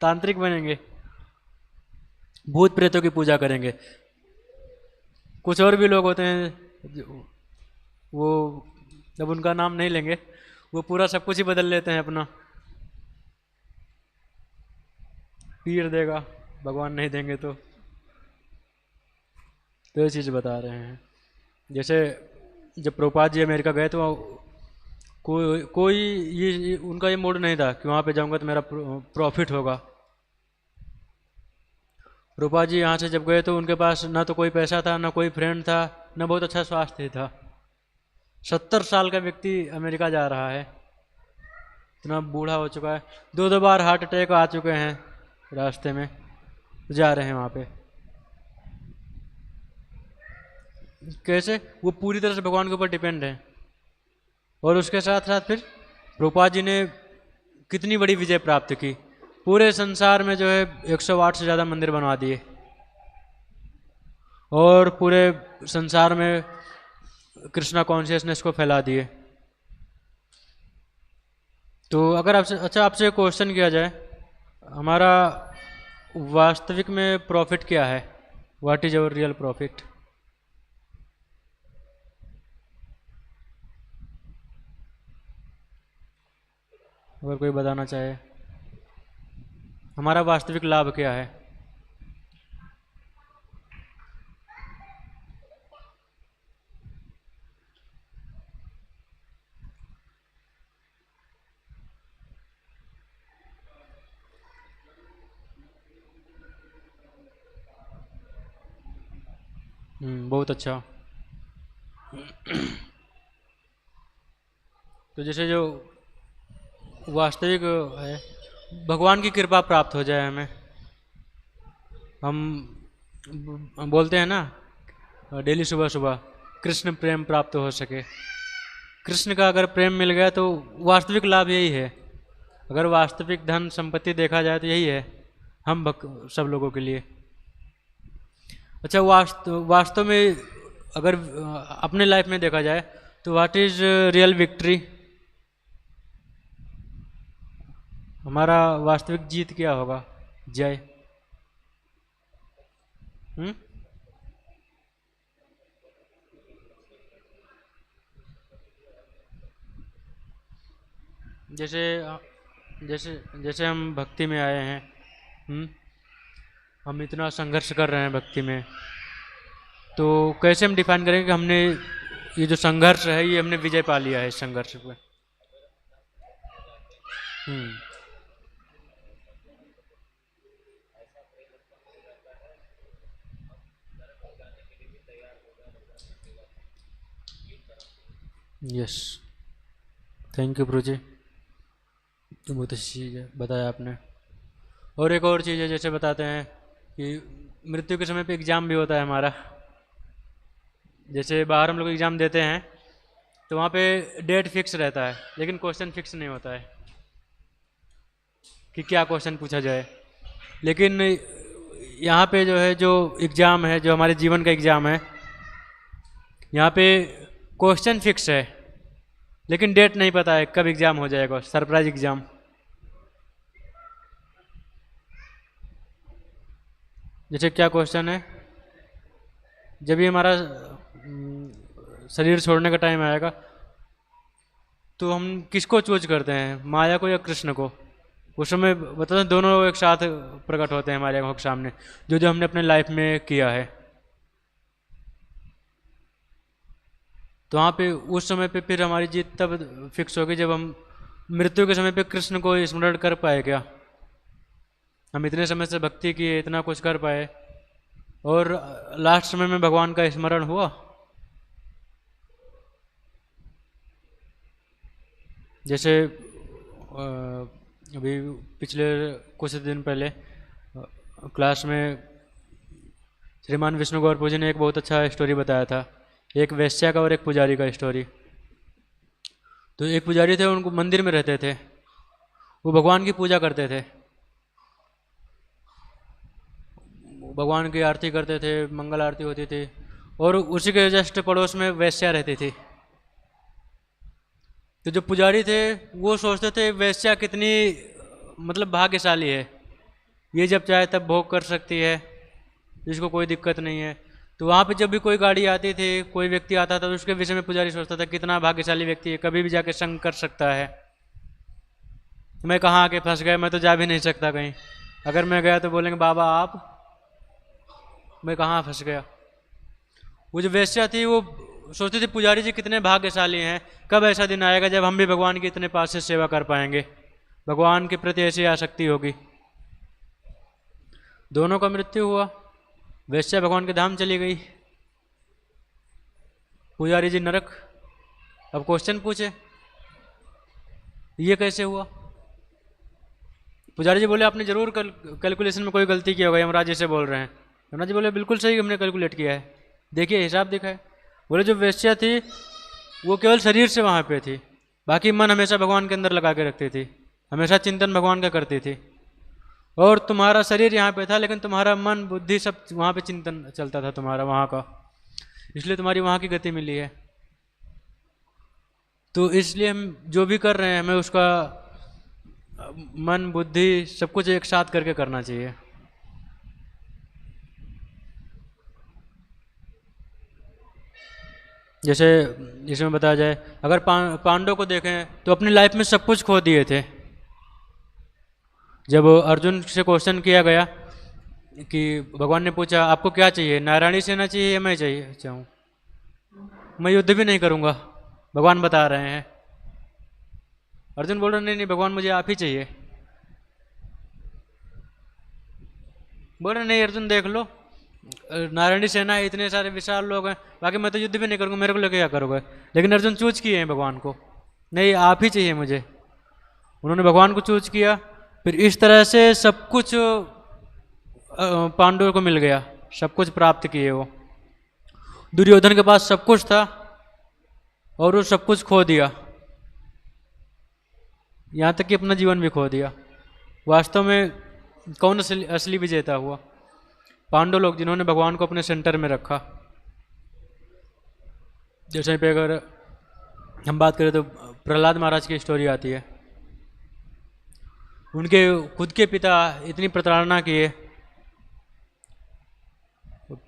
तांत्रिक बनेंगे, भूत प्रेतों की पूजा करेंगे। कुछ और भी लोग होते हैं वो, अब उनका नाम नहीं लेंगे, वो पूरा सब कुछ ही बदल लेते हैं अपना, पीर देगा भगवान नहीं देंगे तो ये चीज़ बता रहे हैं। जैसे जब प्रभुपाद जी अमेरिका गए तो कोई ये उनका ये मूड नहीं था कि वहाँ पे जाऊँगा तो मेरा प्रॉफिट होगा। प्रभुपाद जी यहाँ से जब गए तो उनके पास ना तो कोई पैसा था, ना कोई फ्रेंड था, ना बहुत अच्छा स्वास्थ्य था। 70 साल का व्यक्ति अमेरिका जा रहा है, इतना बूढ़ा हो चुका है, 2 बार हार्ट अटैक आ चुके हैं रास्ते में, जा रहे हैं वहाँ पे। कैसे? वो पूरी तरह से भगवान के ऊपर डिपेंड है। और उसके साथ साथ फिर प्रभुपाद जी ने कितनी बड़ी विजय प्राप्त की, पूरे संसार में जो है 108 से ज़्यादा मंदिर बनवा दिए और पूरे संसार में कृष्णा कॉन्शियसनेस को फैला दिए। तो अगर आपसे क्वेश्चन किया जाए, हमारा वास्तविक में प्रॉफिट क्या है, what is our real profit? अगर कोई बताना चाहे, हमारा वास्तविक लाभ क्या है? बहुत अच्छा। तो जैसे जो वास्तविक है, भगवान की कृपा प्राप्त हो जाए हमें, हम बोलते हैं ना डेली सुबह सुबह कृष्ण प्रेम प्राप्त हो सके। कृष्ण का अगर प्रेम मिल गया तो वास्तविक लाभ यही है। अगर वास्तविक धन संपत्ति देखा जाए तो यही है हम सब लोगों के लिए। अच्छा, वास्तव में अगर अपने लाइफ में देखा जाए तो व्हाट इज रियल विक्ट्री? हमारा वास्तविक जीत क्या होगा, जय? जैसे जैसे जैसे हम भक्ति में आए हैं, हम इतना संघर्ष कर रहे हैं भक्ति में, तो कैसे हम डिफाइन करेंगे कि हमने ये जो संघर्ष है ये हमने विजय पा लिया है इस संघर्ष पे? यस, थैंक यू प्रभु जी, बहुत अच्छी चीज़ है बताया आपने। और एक और चीज़ है, जैसे बताते हैं कि मृत्यु के समय पे एग्ज़ाम भी होता है हमारा। जैसे बाहर हम लोग एग्ज़ाम देते हैं तो वहाँ पे डेट फिक्स रहता है, लेकिन क्वेश्चन फिक्स नहीं होता है कि क्या क्वेश्चन पूछा जाए। लेकिन यहाँ पे जो है, जो एग्ज़ाम है, जो हमारे जीवन का एग्ज़ाम है, यहाँ पे क्वेश्चन फिक्स है लेकिन डेट नहीं पता है कब एग्ज़ाम हो जाएगा, सरप्राइज एग्ज़ाम। जैसे क्या क्वेश्चन है, जब भी हमारा शरीर छोड़ने का टाइम आएगा तो हम किसको चूज करते हैं, माया को या कृष्ण को? उस समय बताते हैं दोनों एक साथ प्रकट होते हैं हमारे आँखों के सामने, जो जो हमने अपने लाइफ में किया है। तो वहाँ पे उस समय पे फिर हमारी जीत तब फिक्स होगी जब हम मृत्यु के समय पे कृष्ण को स्मरण कर पाए। क्या हम इतने समय से भक्ति किए, इतना कुछ कर पाए, और लास्ट समय में भगवान का स्मरण हुआ? जैसे अभी पिछले कुछ दिन पहले क्लास में श्रीमान विष्णु गौरपुर जी ने एक बहुत अच्छा स्टोरी बताया था एक वेश्या का और एक पुजारी का स्टोरी। तो एक पुजारी थे, उनको मंदिर में रहते थे, वो भगवान की पूजा करते थे, भगवान की आरती करते थे, मंगल आरती होती थी, और उसी के जस्ट पड़ोस में वेश्या रहती थी। तो जो पुजारी थे वो सोचते थे वेश्या कितनी मतलब भाग्यशाली है, ये जब चाहे तब भोग कर सकती है, जिसको कोई दिक्कत नहीं है। तो वहाँ पे जब भी कोई गाड़ी आती थी, कोई व्यक्ति आता था, तो उसके विषय में पुजारी सोचता था कितना भाग्यशाली व्यक्ति है, कभी भी जाके संग कर सकता है। मैं कहाँ आके फंस गया, मैं तो जा भी नहीं सकता कहीं, अगर मैं गया तो बोलेंगे बाबा आप, मैं कहाँ फंस गया। वो जो वेश्या थी वो सोचती थी पुजारी जी कितने भाग्यशाली हैं, कब ऐसा दिन आएगा जब हम भी भगवान की इतने पास से सेवा कर पाएंगे, भगवान के प्रति ऐसी आसक्ति होगी। दोनों का मृत्यु हुआ, वेश्या भगवान के धाम चली गई, पुजारी जी नरक। अब क्वेश्चन पूछे ये कैसे हुआ। पुजारी जी बोले आपने जरूर कैलकुलेशन में कोई गलती की होगा, यमराज जी से बोल रहे हैं। यमराज जी बोले बिल्कुल सही हमने कैलकुलेट किया है, देखिए हिसाब दिखाए। बोले जो वेश्या थी वो केवल शरीर से वहाँ पे थी, बाकी मन हमेशा भगवान के अंदर लगा के रखती थी, हमेशा चिंतन भगवान का करती थी। और तुम्हारा शरीर यहाँ पे था, लेकिन तुम्हारा मन बुद्धि सब वहाँ पे चिंतन चलता था तुम्हारा वहाँ का, इसलिए तुम्हारी वहाँ की गति मिली है। तो इसलिए हम जो भी कर रहे हैं हमें उसका मन बुद्धि सब कुछ एक साथ करके करना चाहिए। जैसे इसमें बताया जाए, अगर पांडवों को देखें तो अपनी लाइफ में सब कुछ खो दिए थे। जब अर्जुन से क्वेश्चन किया गया कि भगवान ने पूछा आपको क्या चाहिए, नारायणी सेना चाहिए या मैं चाहिए चाहूँ, मैं युद्ध भी नहीं करूँगा, भगवान बता रहे हैं। अर्जुन बोल रहे नहीं नहीं भगवान मुझे आप ही चाहिए। बोल रहे नहीं अर्जुन देख लो, नारायणी सेना है, इतने सारे विशाल लोग हैं, बाकी मैं तो युद्ध भी नहीं करूँगा, मेरे को लेके क्या करोगे। लेकिन अर्जुन चूज किए हैं भगवान को, नहीं आप ही चाहिए मुझे, उन्होंने भगवान को चूज किया। फिर इस तरह से सब कुछ पांडवों को मिल गया, सब कुछ प्राप्त किए वो। दुर्योधन के पास सब कुछ था और वो सब कुछ खो दिया, यहाँ तक कि अपना जीवन भी खो दिया। वास्तव में कौन असली विजेता हुआ, पांडव लोग जिन्होंने भगवान को अपने सेंटर में रखा। जैसे पे अगर हम बात करें तो प्रहलाद महाराज की स्टोरी आती है, उनके खुद के पिता इतनी प्रताड़ना किए,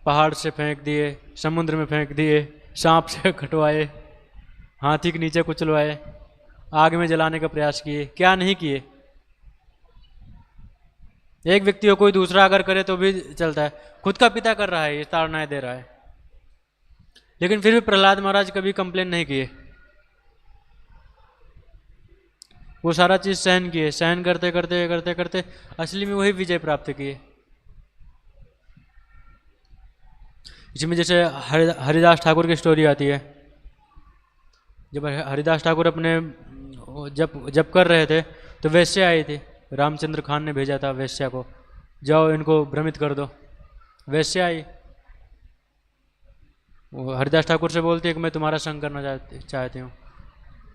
पहाड़ से फेंक दिए, समुद्र में फेंक दिए, सांप से कटवाए, हाथी के नीचे कुचलवाए, आग में जलाने का प्रयास किए, क्या नहीं किए। एक व्यक्ति को कोई दूसरा अगर करे तो भी चलता है, खुद का पिता कर रहा है, ये ताड़नाएं दे रहा है, लेकिन फिर भी प्रहलाद महाराज कभी कंप्लेन नहीं किए, वो सारा चीज सहन किए, सहन करते करते करते करते असली में वही विजय प्राप्त किए। इसमें जैसे हरिदास ठाकुर की स्टोरी आती है, जब हरिदास ठाकुर अपने जब कर रहे थे तो वेश्या आई थी, रामचंद्र खान ने भेजा था वेश्या को, जाओ इनको भ्रमित कर दो। वेश्या आई, वो हरिदास ठाकुर से बोलती है कि मैं तुम्हारा संग करना चाहती हूँ।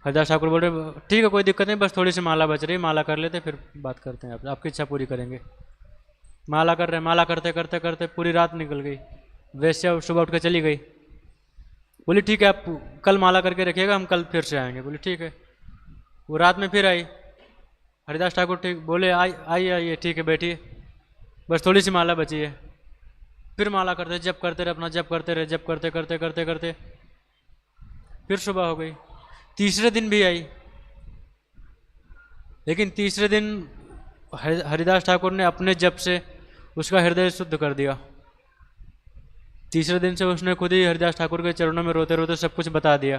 हरिदास ठाकुर बोल रहे ठीक है कोई दिक्कत नहीं, बस थोड़ी सी माला बच रही, माला कर लेते फिर बात करते हैं, आपकी इच्छा पूरी करेंगे। माला कर रहे, माला करते करते करते पूरी रात निकल गई, वेश्या सुबह उठ के चली गई। बोली ठीक है आप कल माला करके रखिएगा, हम कल फिर से आएंगे। बोली ठीक है। वो रात में फिर आई, हरिदास ठाकुर ठीक बोले आइए आइए ठीक है बैठिए, बस थोड़ी सी माला बची है। फिर माला करते जप करते रहे, अपना जप करते रहे, जप करते करते करते करते फिर सुबह हो गई। तीसरे दिन भी आई, लेकिन तीसरे दिन हरिदास ठाकुर ने अपने जप से उसका हृदय शुद्ध कर दिया। तीसरे दिन से उसने खुद ही हरिदास ठाकुर के चरणों में रोते रोते सब कुछ बता दिया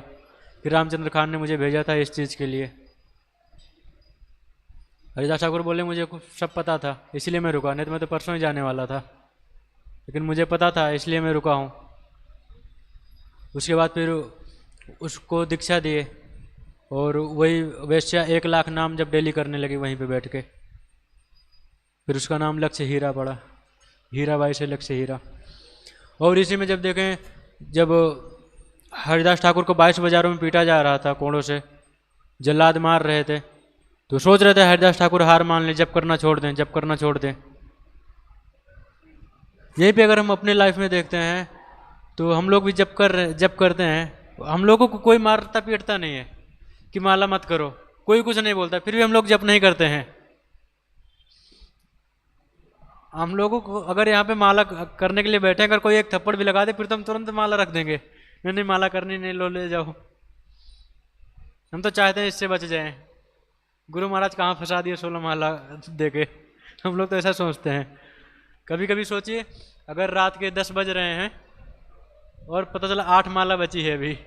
कि रामचंद्र खान ने मुझे भेजा था इस चीज़ के लिए। हरिदास ठाकुर बोले मुझे सब पता था इसलिए मैं रुका, नहीं तो मैं तो परसों ही जाने वाला था, लेकिन मुझे पता था इसलिए मैं रुका हूँ। उसके बाद फिर उसको दीक्षा दिए और वही वेश्या 1 लाख नाम जब डेली करने लगी वहीं पे बैठ के, फिर उसका नाम लक्ष्य हीरा पड़ा, हीराबाई से लक्ष्य हीरा। और इसी में जब देखें, जब हरिदास ठाकुर को 22 बाजारों में पीटा जा रहा था कोड़ों से, जल्लाद मार रहे थे, तो सोच रहे थे हरिदास ठाकुर हार मान ले, जब करना छोड़ दें, जब करना छोड़ दें। यहीं पे अगर हम अपने लाइफ में देखते हैं तो हम लोग भी जब करते हैं, हम लोगों को कोई मारता पीटता नहीं है कि माला मत करो, कोई कुछ नहीं बोलता, फिर भी हम लोग जप नहीं करते हैं। हम लोगों को अगर यहाँ पे माला करने के लिए बैठे, अगर कोई एक थप्पड़ भी लगा दे, फिर तो हम तुरंत माला रख देंगे, नहीं नहीं माला करनी नहीं, लो ले जाओ। हम तो चाहते हैं इससे बच जाएं। गुरु महाराज कहाँ फंसा दिए 16 माला दे के, हम लोग तो ऐसा सोचते हैं। कभी कभी सोचिए, अगर रात के 10 बज रहे हैं और पता चला 8 माला बची है अभी,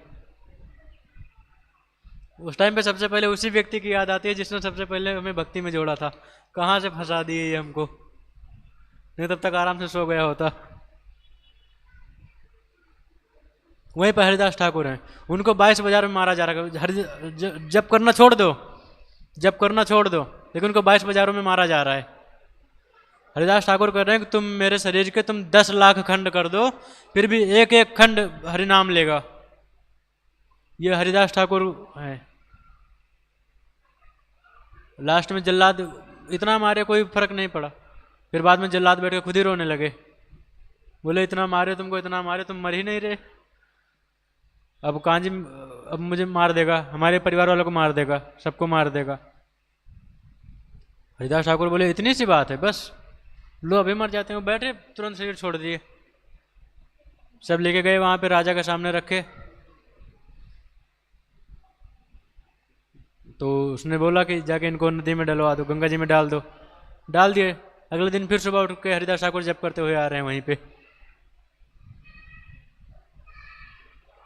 उस टाइम पे सबसे पहले उसी व्यक्ति की याद आती है जिसने सबसे पहले हमें भक्ति में जोड़ा था। कहाँ से फंसा दिए ये हमको, नहीं तब तक आराम से सो गया होता। वहीं पर हरिदास ठाकुर हैं, उनको 22 बाजार में मारा जा रहा है, जब करना छोड़ दो, जब करना छोड़ दो, लेकिन उनको 22 बाजारों में मारा जा रहा है। हरिदास ठाकुर कह रहे हैं कि तुम मेरे शरीर के तुम 10 लाख खंड कर दो, फिर भी एक एक खंड हरिनाम लेगा। ये हरिदास ठाकुर है। लास्ट में जल्लाद इतना मारे, कोई फर्क नहीं पड़ा, फिर बाद में जल्लाद बैठ के खुद ही रोने लगे, बोले इतना मारे तुमको, इतना मारे, तुम मर ही नहीं रहे, अब कांजी अब मुझे मार देगा, हमारे परिवार वालों को मार देगा, सबको मार देगा। हरिदास ठाकुर बोले इतनी सी बात है, बस लो अभी मर जाते हैं। वो बैठे, तुरंत शरीर छोड़ दिए, सब लेके गए वहां पे राजा के सामने रखे। तो उसने बोला कि जाके इनको नदी में डलवा दो, गंगा जी में डाल दो, डाल दिए। अगले दिन फिर सुबह उठ के हरिदास ठाकुर जप करते हुए आ रहे हैं वहीं पे।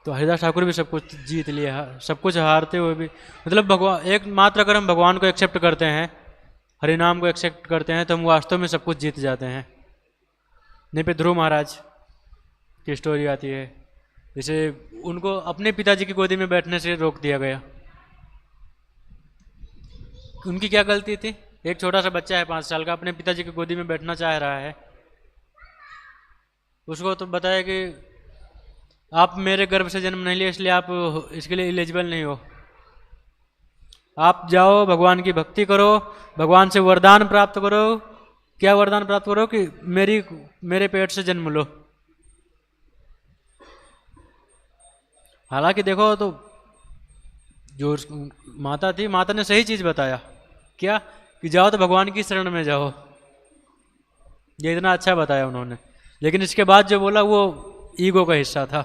तो हरिदास ठाकुर भी सब कुछ जीत लिया, सब कुछ हारते हुए भी, मतलब भगवान एकमात्र अगर हम भगवान को एक्सेप्ट करते हैं, हरिनाम को एक्सेप्ट करते हैं, तो हम वास्तव में सब कुछ जीत जाते हैं। नहीं पे ध्रुव महाराज की स्टोरी आती है, जैसे उनको अपने पिताजी की गोदी में बैठने से रोक दिया गया। उनकी क्या गलती थी? एक छोटा सा बच्चा है 5 साल का, अपने पिताजी की गोदी में बैठना चाह रहा है, उसको तो बताया कि आप मेरे गर्भ से जन्म नहीं लिया, इसलिए आप इसके लिए एलिजिबल नहीं हो, आप जाओ भगवान की भक्ति करो, भगवान से वरदान प्राप्त करो। क्या वरदान प्राप्त करो? कि मेरे पेट से जन्म लो। हालांकि देखो तो जो माता थी, माता ने सही चीज बताया, क्या कि जाओ तो भगवान की शरण में जाओ, ये इतना अच्छा बताया उन्होंने। लेकिन इसके बाद जो बोला वो ईगो का हिस्सा था।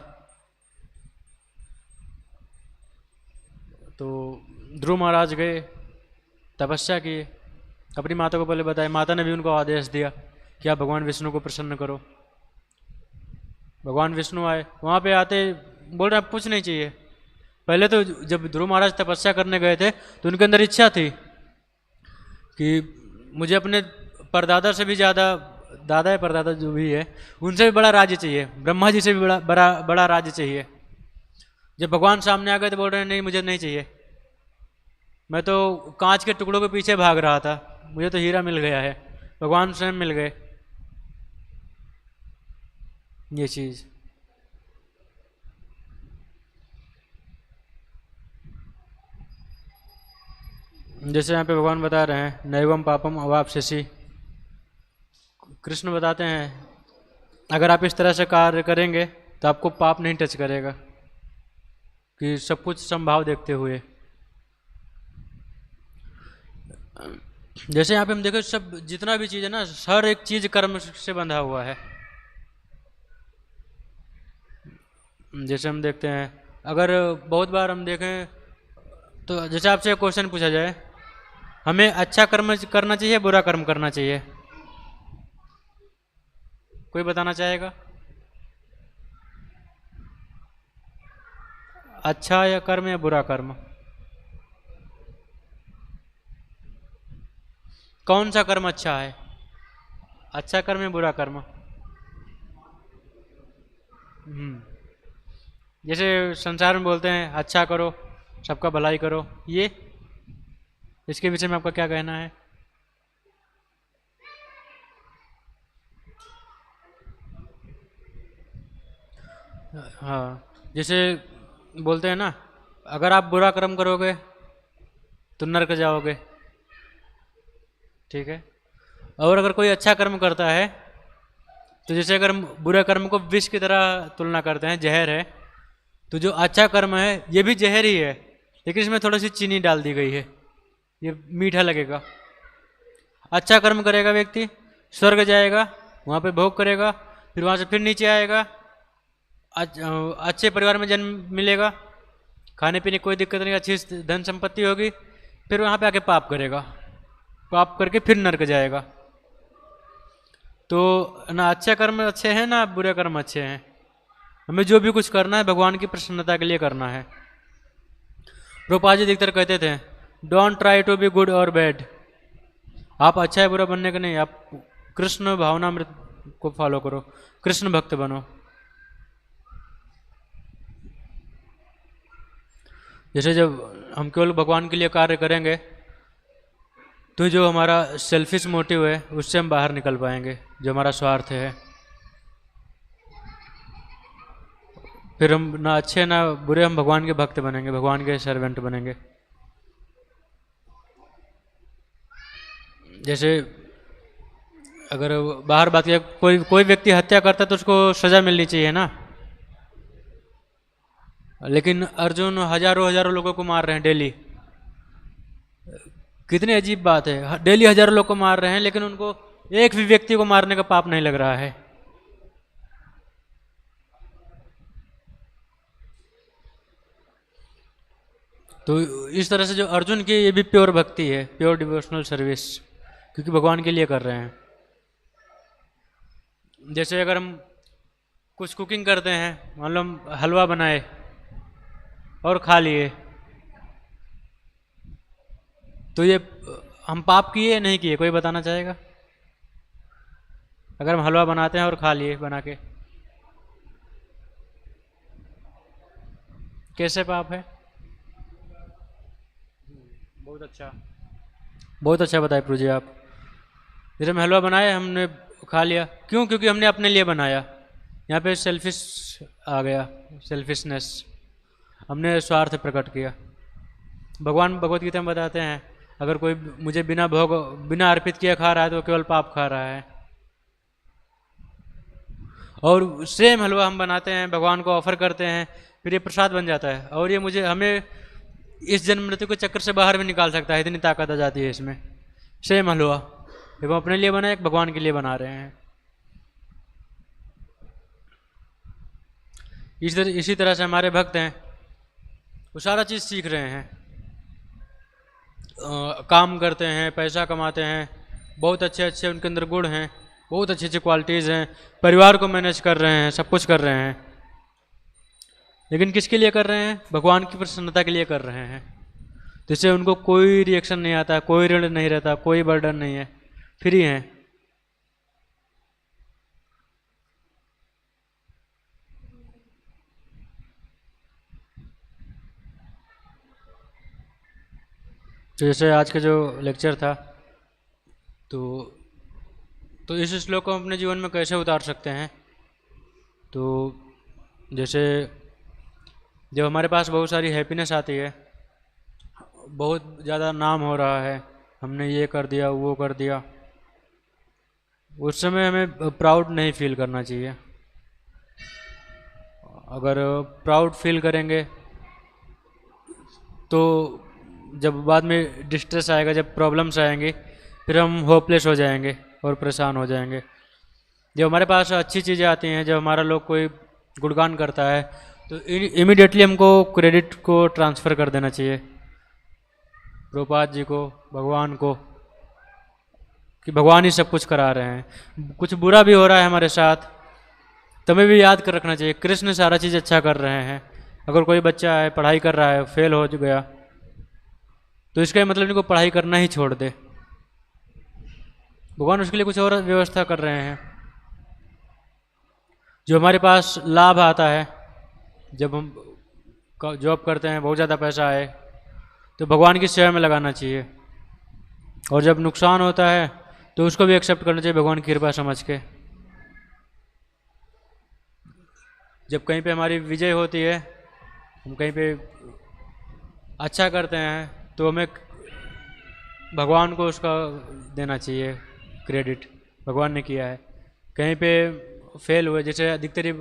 तो ध्रुव महाराज गए, तपस्या किए, अपनी माता को पहले बताया, माता ने भी उनको आदेश दिया कि आप भगवान विष्णु को प्रसन्न करो। भगवान विष्णु आए, वहाँ पे आते बोल रहे अब कुछ नहीं चाहिए। पहले तो जब ध्रुव महाराज तपस्या करने गए थे तो उनके अंदर इच्छा थी कि मुझे अपने परदादा से भी ज़्यादा, दादा या परदादा जो भी है, उनसे भी बड़ा राज्य चाहिए, ब्रह्मा जी से भी बड़ा बड़ा बड़ा राज्य चाहिए। जब भगवान सामने आ गए तो बोल रहे हैं नहीं मुझे नहीं चाहिए, मैं तो कांच के टुकड़ों के पीछे भाग रहा था, मुझे तो हीरा मिल गया है, भगवान स्वयं मिल गए। ये चीज़ जैसे यहाँ पे भगवान बता रहे हैं, नैवम पापम अवाप्स्यसि। कृष्ण बताते हैं अगर आप इस तरह से कार्य करेंगे तो आपको पाप नहीं टच करेगा, कि सब कुछ संभाव देखते हुए। जैसे यहाँ पे हम देखें, सब जितना भी चीज़ है ना, हर एक चीज़ कर्म से बंधा हुआ है। जैसे हम देखते हैं, अगर बहुत बार हम देखें तो जैसे आपसे एक क्वेश्चन पूछा जाए, हमें अच्छा कर्म करना चाहिए, बुरा कर्म करना चाहिए, कोई बताना चाहेगा? अच्छा या कर्म या बुरा कर्म, कौन सा कर्म अच्छा है? अच्छा कर्म या बुरा कर्म? जैसे संसार में बोलते हैं अच्छा करो, सबका भलाई करो, ये इसके विषय में आपका क्या कहना है? हाँ, जैसे बोलते हैं ना, अगर आप बुरा कर्म करोगे तो नरक जाओगे, ठीक है। और अगर कोई अच्छा कर्म करता है, तो जैसे अगर हम बुरे कर्म को विष की तरह तुलना करते हैं, जहर है, तो जो अच्छा कर्म है ये भी जहर ही है, लेकिन इसमें थोड़ी सी चीनी डाल दी गई है, ये मीठा लगेगा। अच्छा कर्म करेगा व्यक्ति, स्वर्ग जाएगा, वहाँ पे भोग करेगा, फिर वहाँ से फिर नीचे आएगा, अच्छे परिवार में जन्म मिलेगा, खाने पीने की कोई दिक्कत नहीं, अच्छी धन संपत्ति होगी, फिर वहाँ पे आके पाप करेगा, पाप करके फिर नरक जाएगा। तो ना अच्छे कर्म अच्छे हैं ना बुरे कर्म अच्छे हैं। हमें जो भी कुछ करना है भगवान की प्रसन्नता के लिए करना है। रूपा जी अधिकतर कहते थे, don't try to be good और बैड। आप अच्छा है बुरा बनने का नहीं, आप कृष्ण भावनामृत को फॉलो करो, कृष्ण भक्त बनो। जैसे जब हम केवल भगवान के लिए कार्य करेंगे तो जो हमारा सेल्फिश मोटिव है उससे हम बाहर निकल पाएंगे, जो हमारा स्वार्थ है। फिर हम ना अच्छे ना बुरे, हम भगवान के भक्त बनेंगे, भगवान के सर्वेंट बनेंगे। जैसे अगर बाहर बात किया, कोई कोई व्यक्ति हत्या करता है तो उसको सजा मिलनी चाहिए ना, लेकिन अर्जुन हजारों हजारों लोगों को मार रहे हैं डेली। कितनी अजीब बात है, डेली हजारों लोग को मार रहे हैं लेकिन उनको एक भी व्यक्ति को मारने का पाप नहीं लग रहा है। तो इस तरह से जो अर्जुन की, ये भी प्योर भक्ति है, प्योर डिवोशनल सर्विस, क्योंकि भगवान के लिए कर रहे हैं। जैसे अगर हम कुछ कुकिंग करते हैं, मान लो हम हलवा बनाए और खा लिए, तो ये हम पाप किए नहीं किए, कोई बताना चाहेगा? अगर हम हलवा बनाते हैं और खा लिए बना के, कैसे पाप है? बहुत अच्छा, बहुत अच्छा बताए प्रभु जी आप। जैसे हम हलवा बनाए, हमने खा लिया, क्यों? क्योंकि हमने अपने लिए बनाया। यहाँ पे सेल्फिश आ गया, सेल्फिशनेस, हमने स्वार्थ प्रकट किया। भगवान भगवत गीता में बताते हैं, अगर कोई मुझे बिना भोग, बिना अर्पित किए खा रहा है तो वो केवल पाप खा रहा है। और सेम हलवा हम बनाते हैं, भगवान को ऑफर करते हैं, फिर ये प्रसाद बन जाता है, और ये मुझे हमें इस जन्म मृत्यु के चक्कर से बाहर भी निकाल सकता है, इतनी ताकत आ जाती है इसमें। सेम हलवा, एक हम अपने लिए बनाए, एक भगवान के लिए बना रहे हैं। इसी तरह से हमारे भक्त हैं, वो सारा चीज़ सीख रहे हैं, काम करते हैं, पैसा कमाते हैं, बहुत अच्छे अच्छे उनके अंदर गुण हैं, बहुत अच्छी अच्छी क्वालिटीज़ हैं, परिवार को मैनेज कर रहे हैं, सब कुछ कर रहे हैं, लेकिन किसके लिए कर रहे हैं? भगवान की प्रसन्नता के लिए कर रहे हैं। जिससे उनको कोई रिएक्शन नहीं आता, कोई ऋण नहीं रहता, कोई बर्डन नहीं है, फ्री हैं। तो जैसे आज का जो लेक्चर था, तो इस श्लोक को हम अपने जीवन में कैसे उतार सकते हैं? तो जैसे जब हमारे पास बहुत सारी हैप्पीनेस आती है, बहुत ज़्यादा नाम हो रहा है, हमने ये कर दिया वो कर दिया, उस समय हमें प्राउड नहीं फील करना चाहिए। अगर प्राउड फील करेंगे तो जब बाद में डिस्ट्रेस आएगा, जब प्रॉब्लम्स आएंगी, फिर हम होपलेस हो जाएंगे और परेशान हो जाएंगे। जब हमारे पास अच्छी चीज़ें आती हैं, जब हमारा लोग कोई गुणगान करता है, तो इमीडिएटली हमको क्रेडिट को ट्रांसफ़र कर देना चाहिए प्रभुपाद जी को, भगवान को, कि भगवान ही सब कुछ करा रहे हैं। कुछ बुरा भी हो रहा है हमारे साथ, तो हमें भी याद कर रखना चाहिए कृष्ण सारा चीज़ अच्छा कर रहे हैं। अगर कोई बच्चा है, पढ़ाई कर रहा है, फेल हो गया, तो इसका मतलब इनको पढ़ाई करना ही छोड़ दे, भगवान उसके लिए कुछ और व्यवस्था कर रहे हैं। जो हमारे पास लाभ आता है, जब हम जॉब करते हैं, बहुत ज़्यादा पैसा आए, तो भगवान की सेवा में लगाना चाहिए, और जब नुकसान होता है तो उसको भी एक्सेप्ट करना चाहिए भगवान की कृपा समझ के। जब कहीं पे हमारी विजय होती है हम कहीं पे अच्छा करते हैं तो हमें भगवान को उसका देना चाहिए क्रेडिट, भगवान ने किया है। कहीं पे फेल हुए, जैसे अधिकतर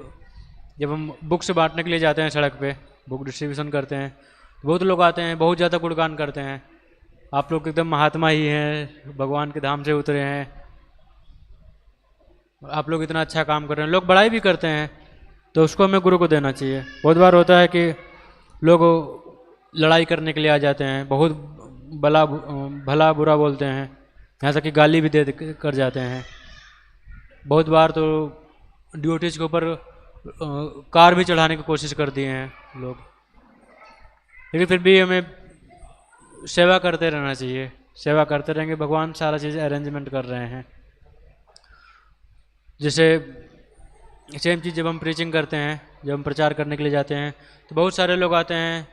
जब हम बुक्स बांटने के लिए जाते हैं सड़क पे, बुक डिस्ट्रीब्यूशन करते हैं, बहुत लोग आते हैं, बहुत ज़्यादा गुणगान करते हैं, आप लोग एकदम महात्मा ही हैं, भगवान के धाम से उतरे हैं, आप लोग इतना अच्छा काम कर रहे हैं, लोग बड़ाई भी करते हैं, तो उसको हमें गुरु को देना चाहिए। बहुत बार होता है कि लोग लड़ाई करने के लिए आ जाते हैं, बहुत भला बुरा बोलते हैं, यहाँ तक कि गाली भी दे कर जाते हैं। बहुत बार तो ड्यूटीज के ऊपर कार भी चढ़ाने की कोशिश कर दिए हैं लोग, लेकिन फिर भी हमें सेवा करते रहना चाहिए। सेवा करते रहेंगे, भगवान सारा चीज़ अरेंजमेंट कर रहे हैं। जैसे सेम चीज़ जब हम प्रीचिंग करते हैं, जब हम प्रचार करने के लिए जाते हैं, तो बहुत सारे लोग आते हैं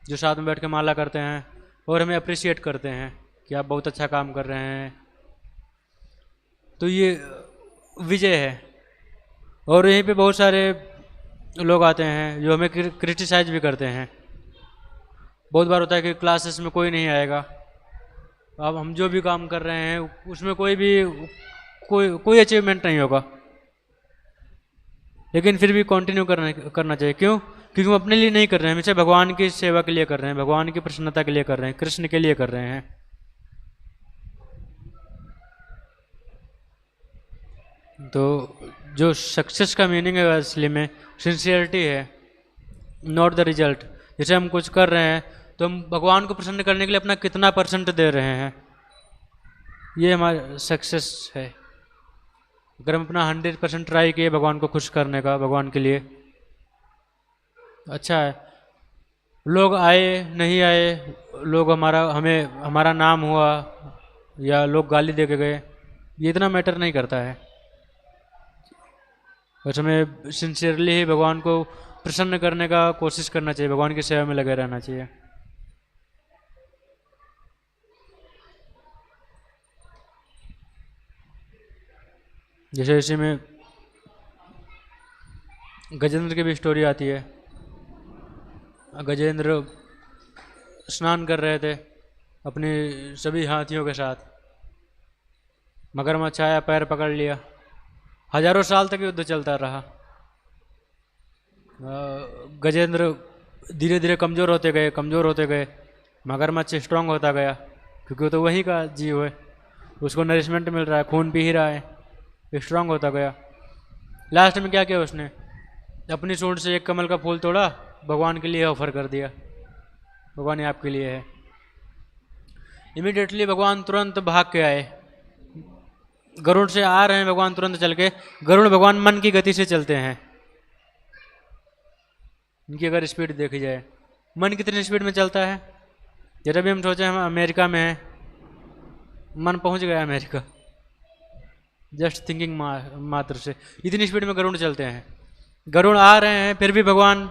जो साथ में बैठ के माला करते हैं और हमें अप्रिशिएट करते हैं कि आप बहुत अच्छा काम कर रहे हैं। तो ये विजय है। और यहीं पे बहुत सारे लोग आते हैं जो हमें क्रिटिसाइज भी करते हैं। बहुत बार होता है कि क्लासेस में कोई नहीं आएगा, अब हम जो भी काम कर रहे हैं उसमें कोई अचीवमेंट नहीं होगा, लेकिन फिर भी कंटिन्यू करना चाहिए। क्यों? क्योंकि हम अपने लिए नहीं कर रहे हैं, हमेशा भगवान की सेवा के लिए कर रहे हैं, भगवान की प्रसन्नता के लिए कर रहे हैं, कृष्ण के लिए कर रहे हैं। तो जो सक्सेस का मीनिंग है असली में सिंसियरिटी है, नॉट द रिजल्ट। जैसे हम कुछ कर रहे हैं तो हम भगवान को प्रसन्न करने के लिए अपना कितना % दे रहे हैं, ये हमारा सक्सेस है। अगर हम अपना 100% ट्राई किए भगवान को खुश करने का, भगवान के लिए, अच्छा है। लोग आए नहीं आए, लोग हमारा नाम हुआ या लोग गाली दे के गए, ये इतना मैटर नहीं करता है। बस हमें सिंसियरली ही भगवान को प्रसन्न करने का कोशिश करना चाहिए, भगवान की सेवा में लगे रहना चाहिए। जैसे इसी में गजेंद्र की भी स्टोरी आती है। गजेंद्र स्नान कर रहे थे अपनी सभी हाथियों के साथ, मगरमच्छ आया, पैर पकड़ लिया, हजारों साल तक युद्ध चलता रहा। गजेंद्र धीरे धीरे कमज़ोर होते गए, मगरमच्छ स्ट्रांग होता गया, क्योंकि वो तो वहीं का जीव है, उसको नरिशमेंट मिल रहा है, खून पी ही रहा है, स्ट्रांग होता गया। लास्ट में क्या किया उसने? अपनी सूंड से एक कमल का फूल तोड़ा, भगवान के लिए ऑफर कर दिया, भगवान ये आपके लिए है। इमीडिएटली भगवान तुरंत भाग के आए, गरुड़ से आ रहे हैं भगवान तुरंत चल के। गरुड़ भगवान मन की गति से चलते हैं, इनकी अगर स्पीड देखी जाए, मन कितनी स्पीड में चलता है। जरा भी हम सोचे हम अमेरिका में हैं, मन पहुंच गया अमेरिका, जस्ट थिंकिंग मात्र से, इतनी स्पीड में गरुड़ चलते हैं। गरुड़ आ रहे हैं फिर भी भगवान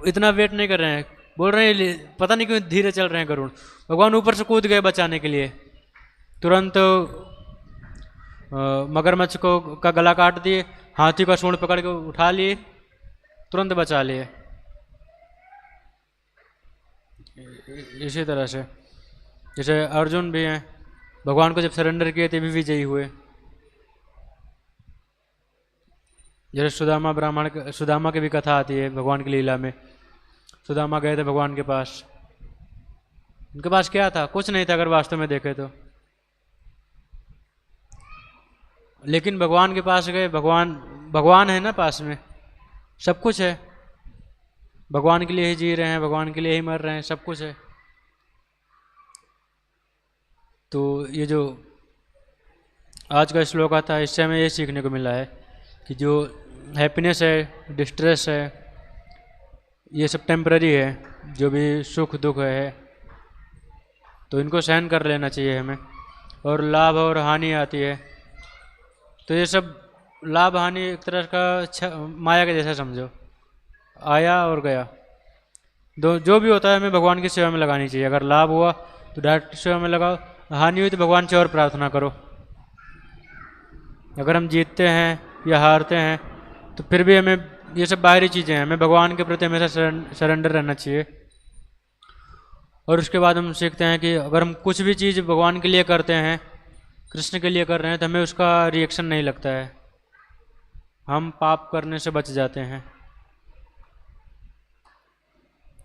इतना वेट नहीं कर रहे हैं, बोल रहे हैं पता नहीं क्यों धीरे चल रहे हैं गरुड़। भगवान ऊपर से कूद गए बचाने के लिए, तुरंत मगरमच्छ का गला काट दिए, हाथी का सूंड पकड़ के उठा लिए, तुरंत बचा लिए। इसी तरह से जैसे अर्जुन भी हैं, भगवान को जब सरेंडर किए थे भी विजयी हुए। जैसे सुदामा की भी कथा आती है भगवान की लीला में। सुदामा गए थे भगवान के पास, उनके पास क्या था? कुछ नहीं था अगर वास्तव में देखे तो, लेकिन भगवान के पास गए, भगवान है ना पास में, सब कुछ है, भगवान के लिए ही जी रहे हैं, भगवान के लिए ही मर रहे हैं, सब कुछ है। तो ये जो आज का श्लोक आता है, इससे हमें ये सीखने को मिला है कि जो हैप्पीनेस है, डिस्ट्रेस है, ये सब टेम्पररी है। जो भी सुख दुख है तो इनको सहन कर लेना चाहिए हमें। और लाभ और हानि आती है, तो ये सब लाभ हानि एक तरह का माया के जैसा समझो, आया और गया। जो भी होता है हमें भगवान की सेवा में लगानी चाहिए। अगर लाभ हुआ तो डायरेक्ट सेवा में लगाओ, हानि हुई तो भगवान से और प्रार्थना करो। अगर हम जीतते हैं या हारते हैं तो फिर भी हमें ये सब बाहरी चीज़ें हैं, हमें भगवान के प्रति हमेशा सरेंडर रहना चाहिए। और उसके बाद हम सीखते हैं कि अगर हम कुछ भी चीज़ भगवान के लिए करते हैं, कृष्ण के लिए कर रहे हैं, तो हमें उसका रिएक्शन नहीं लगता है, हम पाप करने से बच जाते हैं।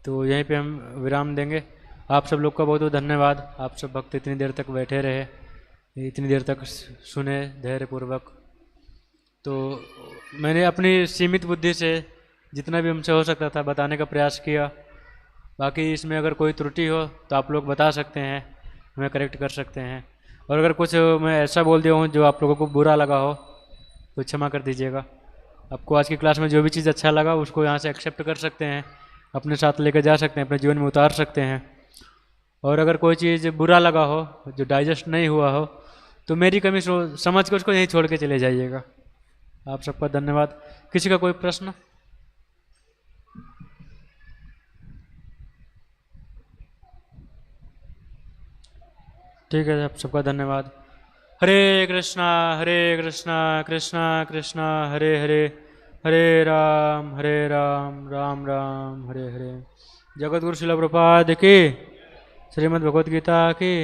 तो यहीं पे हम विराम देंगे। आप सब लोग का बहुत बहुत धन्यवाद। आप सब भक्त इतनी देर तक बैठे रहे, इतनी देर तक सुने धैर्यपूर्वक। तो मैंने अपनी सीमित बुद्धि से जितना भी हमसे हो सकता था बताने का प्रयास किया। बाकी इसमें अगर कोई त्रुटि हो तो आप लोग बता सकते हैं, हमें करेक्ट कर सकते हैं। और अगर कुछ मैं ऐसा बोल दिया हूँ जो आप लोगों को बुरा लगा हो तो क्षमा कर दीजिएगा। आपको आज की क्लास में जो भी चीज़ अच्छा लगा उसको यहाँ से एक्सेप्ट कर सकते हैं, अपने साथ लेकर जा सकते हैं, अपने जीवन में उतार सकते हैं। और अगर कोई चीज़ बुरा लगा हो, जो डाइजेस्ट नहीं हुआ हो, तो मेरी कमी समझ के उसको यहीं छोड़ के चले जाइएगा। आप सबका धन्यवाद। किसी का कोई प्रश्न? ठीक है, आप सबका धन्यवाद। हरे कृष्णा कृष्णा कृष्णा हरे हरे, हरे राम राम राम हरे हरे। जगत गुरु शिला प्रपाद की, श्रीमद् भगवद गीता की।